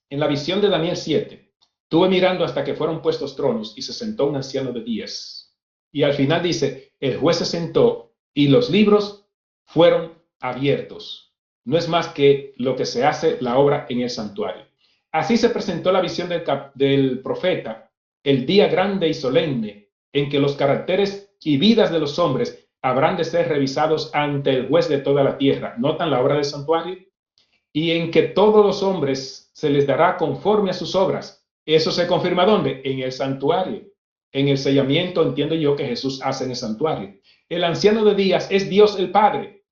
En la visión de Daniel 7, estuve mirando hasta que fueron puestos tronos y se sentó un anciano de días. Y al final dice, el juez se sentó y los libros fueron abiertos. No es más que lo que se hace la obra en el santuario. Así se presentó la visión del profeta, el día grande y solemne, en que los caracteres y vidas de los hombres habrán de ser revisados ante el juez de toda la tierra. ¿Notan la obra del santuario? Y en que todos los hombres se les dará conforme a sus obras. ¿Eso se confirma dónde? En el santuario. En el sellamiento entiendo yo que Jesús hace en el santuario. El anciano de días es Dios el Padre.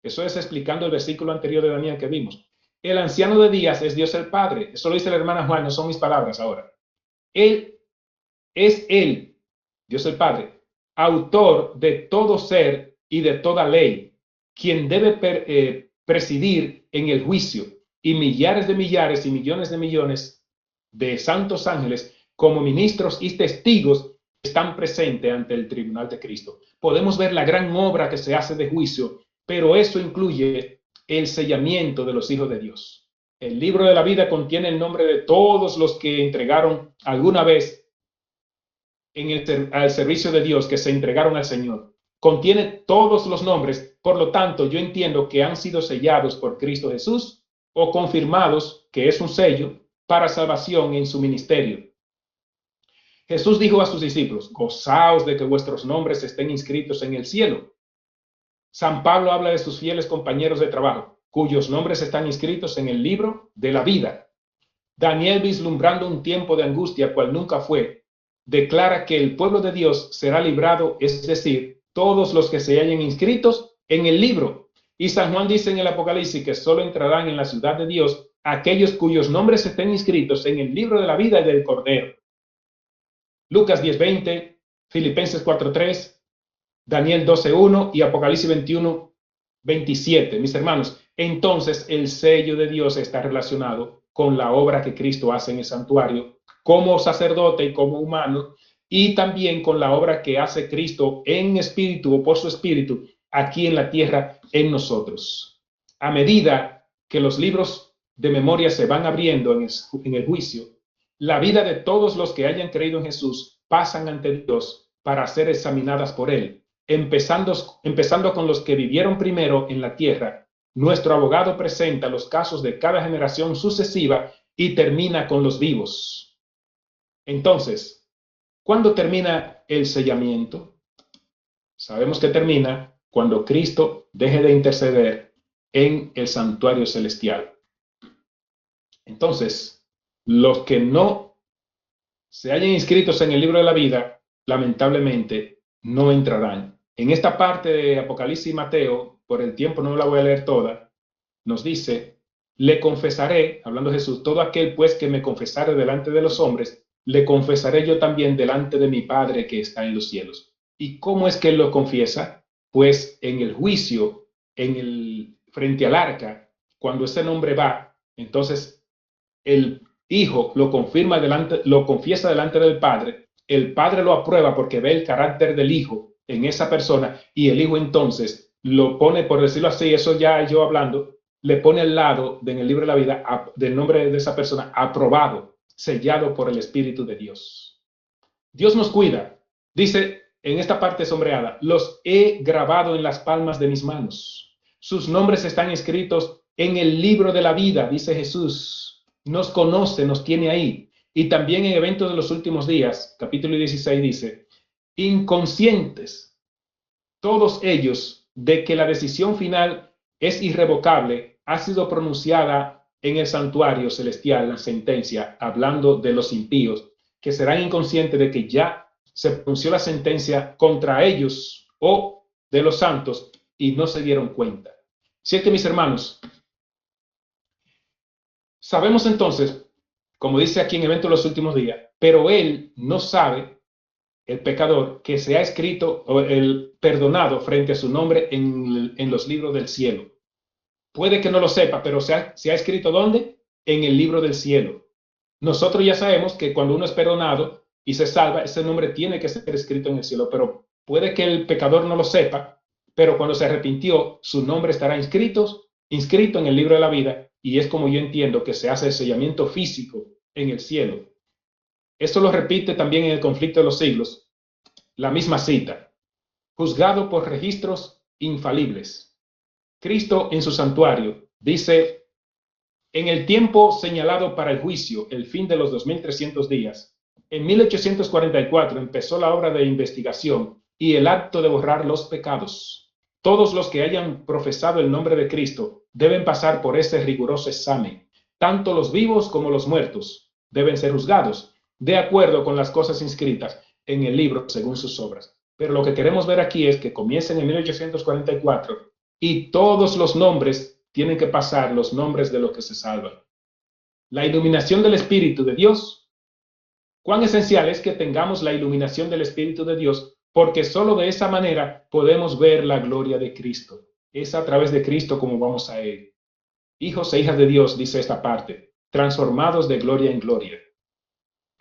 Eso es explicando el versículo anterior de Daniel que vimos. El anciano de días es Dios el Padre. Eso lo dice la hermana Juan, no son mis palabras ahora. Él es Él, Dios el Padre, autor de todo ser y de toda ley, quien debe presidir en el juicio, y millares de millares y millones de millones de santos ángeles como ministros y testigos están presentes ante el tribunal de Cristo. Podemos ver la gran obra que se hace de juicio, pero eso incluye el sellamiento de los hijos de Dios. El libro de la vida contiene el nombre de todos los que entregaron alguna vez al servicio de Dios, que se entregaron al Señor. Contiene todos los nombres, por lo tanto, yo entiendo que han sido sellados por Cristo Jesús o confirmados, que es un sello, para salvación en su ministerio. Jesús dijo a sus discípulos: gozaos de que vuestros nombres estén inscritos en el cielo. San Pablo habla de sus fieles compañeros de trabajo, cuyos nombres están inscritos en el libro de la vida. Daniel, vislumbrando un tiempo de angustia cual nunca fue, declara que el pueblo de Dios será librado, es decir, todos los que se hayan inscritos en el libro. Y San Juan dice en el Apocalipsis que solo entrarán en la ciudad de Dios aquellos cuyos nombres estén inscritos en el libro de la vida y del Cordero. Lucas 10:20, Filipenses 4:3, Daniel 12:1 y Apocalipsis 21:27. Mis hermanos, entonces el sello de Dios está relacionado con la obra que Cristo hace en el santuario como sacerdote y como humano, y también con la obra que hace Cristo en espíritu o por su espíritu aquí en la tierra en nosotros. A medida que los libros de memoria se van abriendo en el juicio, la vida de todos los que hayan creído en Jesús pasan ante Dios para ser examinadas por Él, empezando con los que vivieron primero en la tierra. Nuestro abogado presenta los casos de cada generación sucesiva y termina con los vivos. Entonces, ¿cuándo termina el sellamiento? Sabemos que termina cuando Cristo deje de interceder en el santuario celestial. Entonces, los que no se hayan inscritos en el libro de la vida, lamentablemente, no entrarán. En esta parte de Apocalipsis y Mateo, por el tiempo no la voy a leer toda, nos dice: le confesaré, hablando Jesús, todo aquel pues que me confesare delante de los hombres, le confesaré yo también delante de mi Padre que está en los cielos. ¿Y cómo es que él lo confiesa? Pues en el juicio, frente al arca, cuando ese nombre va, entonces el Hijo lo confiesa delante del Padre, el Padre lo aprueba porque ve el carácter del Hijo en esa persona, y el Hijo entonces lo pone, por decirlo así, eso ya yo hablando, le pone al lado en el libro de la vida del nombre de esa persona, aprobado, sellado por el Espíritu de Dios. Dios nos cuida. Dice en esta parte sombreada: los he grabado en las palmas de mis manos. Sus nombres están escritos en el libro de la vida, dice Jesús. Nos conoce, nos tiene ahí. Y también en Eventos de los Últimos Días, capítulo 16, dice: inconscientes todos ellos de que la decisión final es irrevocable, ha sido pronunciada en el santuario celestial, la sentencia, hablando de los impíos, que serán inconscientes de que ya se pronunció la sentencia contra ellos o de los santos y no se dieron cuenta. Así es que, mis hermanos, sabemos entonces, como dice aquí en Eventos de los Últimos Días, pero él no sabe, el pecador, que se ha escrito o el perdonado frente a su nombre en los libros del cielo. Puede que no lo sepa, pero se ha escrito ¿dónde? En el libro del cielo. Nosotros ya sabemos que cuando uno es perdonado y se salva, ese nombre tiene que ser escrito en el cielo, pero puede que el pecador no lo sepa, pero cuando se arrepintió, su nombre estará inscrito en el libro de la vida, y es como yo entiendo que se hace el sellamiento físico en el cielo. Esto lo repite también en el conflicto de los siglos, la misma cita: juzgado por registros infalibles. Cristo en su santuario dice: en el tiempo señalado para el juicio, el fin de los 2300 días, en 1844 empezó la obra de investigación y el acto de borrar los pecados. Todos los que hayan profesado el nombre de Cristo deben pasar por ese riguroso examen. Tanto los vivos como los muertos deben ser juzgados de acuerdo con las cosas inscritas en el libro según sus obras. Pero lo que queremos ver aquí es que comiencen en 1844 y todos los nombres tienen que pasar, los nombres de los que se salvan. La iluminación del Espíritu de Dios. Cuán esencial es que tengamos la iluminación del Espíritu de Dios, porque solo de esa manera podemos ver la gloria de Cristo. es a través de Cristo como vamos a Él. Hijos e hijas de Dios, dice esta parte, transformados de gloria en gloria.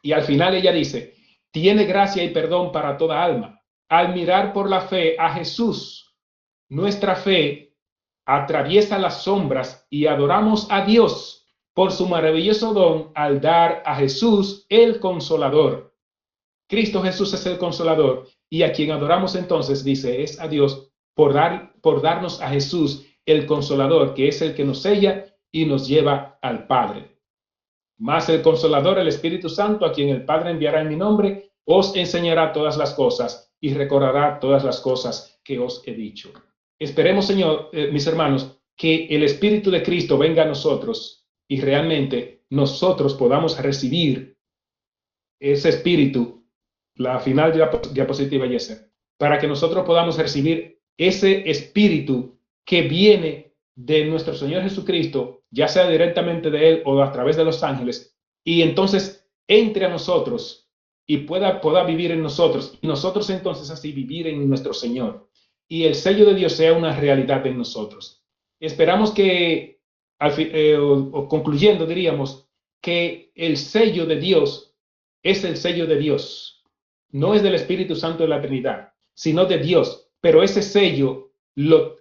Y al final ella dice, tiene gracia y perdón para toda alma. Al mirar por la fe a Jesús, nuestra fe atraviesa las sombras y adoramos a Dios por su maravilloso don al dar a Jesús el Consolador. Cristo Jesús es el Consolador y a quien adoramos entonces, dice, es a Dios por darnos a Jesús el Consolador, que es el que nos sella y nos lleva al Padre. Más el Consolador, el Espíritu Santo, a quien el Padre enviará en mi nombre, os enseñará todas las cosas y recordará todas las cosas que os he dicho. Esperemos, Señor, mis hermanos, que el Espíritu de Cristo venga a nosotros y realmente nosotros podamos recibir ese Espíritu. La final de la diapositiva, Yeser, para que nosotros podamos recibir ese Espíritu que viene de nuestro Señor Jesucristo, ya sea directamente de Él o a través de los ángeles, y entonces entre a nosotros y pueda vivir en nosotros, y nosotros entonces así vivir en nuestro Señor, y el sello de Dios sea una realidad en nosotros. Esperamos que, concluyendo, diríamos que el sello de Dios es el sello de Dios. No es del Espíritu Santo de la Trinidad, sino de Dios. Pero ese sello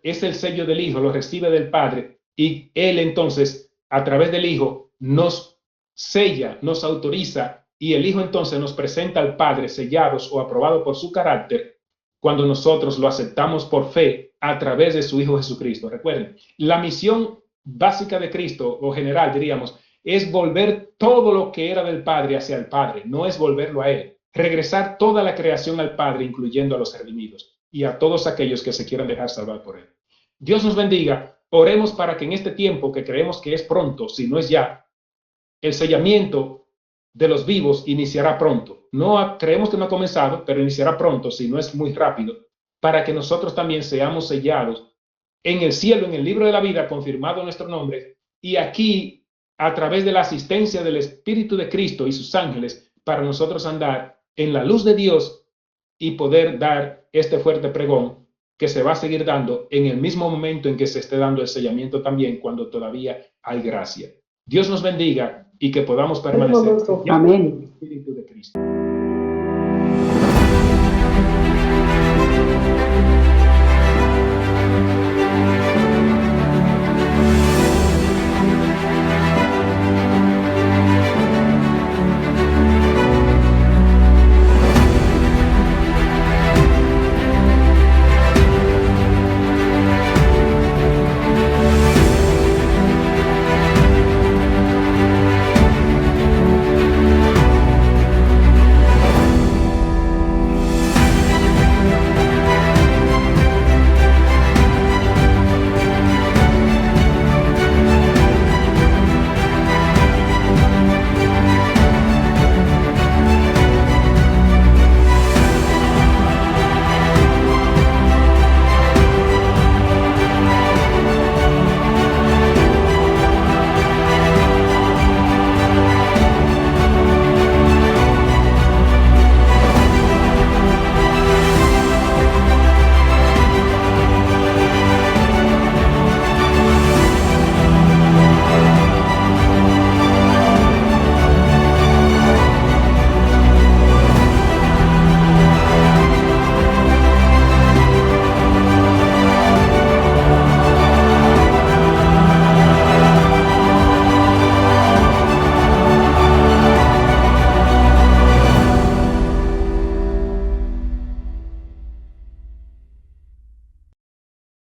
es el sello del Hijo, lo recibe del Padre, y Él entonces, a través del Hijo, nos sella, nos autoriza, y el Hijo entonces nos presenta al Padre sellados o aprobados por su carácter, cuando nosotros lo aceptamos por fe a través de su Hijo Jesucristo. Recuerden, la misión básica de Cristo, o general diríamos, es volver todo lo que era del Padre hacia el Padre, no es volverlo a Él. Regresar toda la creación al Padre, incluyendo a los redimidos y a todos aquellos que se quieran dejar salvar por Él. Dios nos bendiga. Oremos para que en este tiempo, que creemos que es pronto, si no es ya, el sellamiento de los vivos iniciará pronto. No creemos que no ha comenzado, pero iniciará pronto, si no es muy rápido, para que nosotros también seamos sellados en el cielo, en el libro de la vida, confirmado nuestro nombre, y aquí, a través de la asistencia del Espíritu de Cristo y sus ángeles, para nosotros andar en la luz de Dios y poder dar este fuerte pregón que se va a seguir dando en el mismo momento en que se esté dando el sellamiento también, cuando todavía hay gracia. Dios nos bendiga y que podamos permanecer en el Espíritu de Cristo.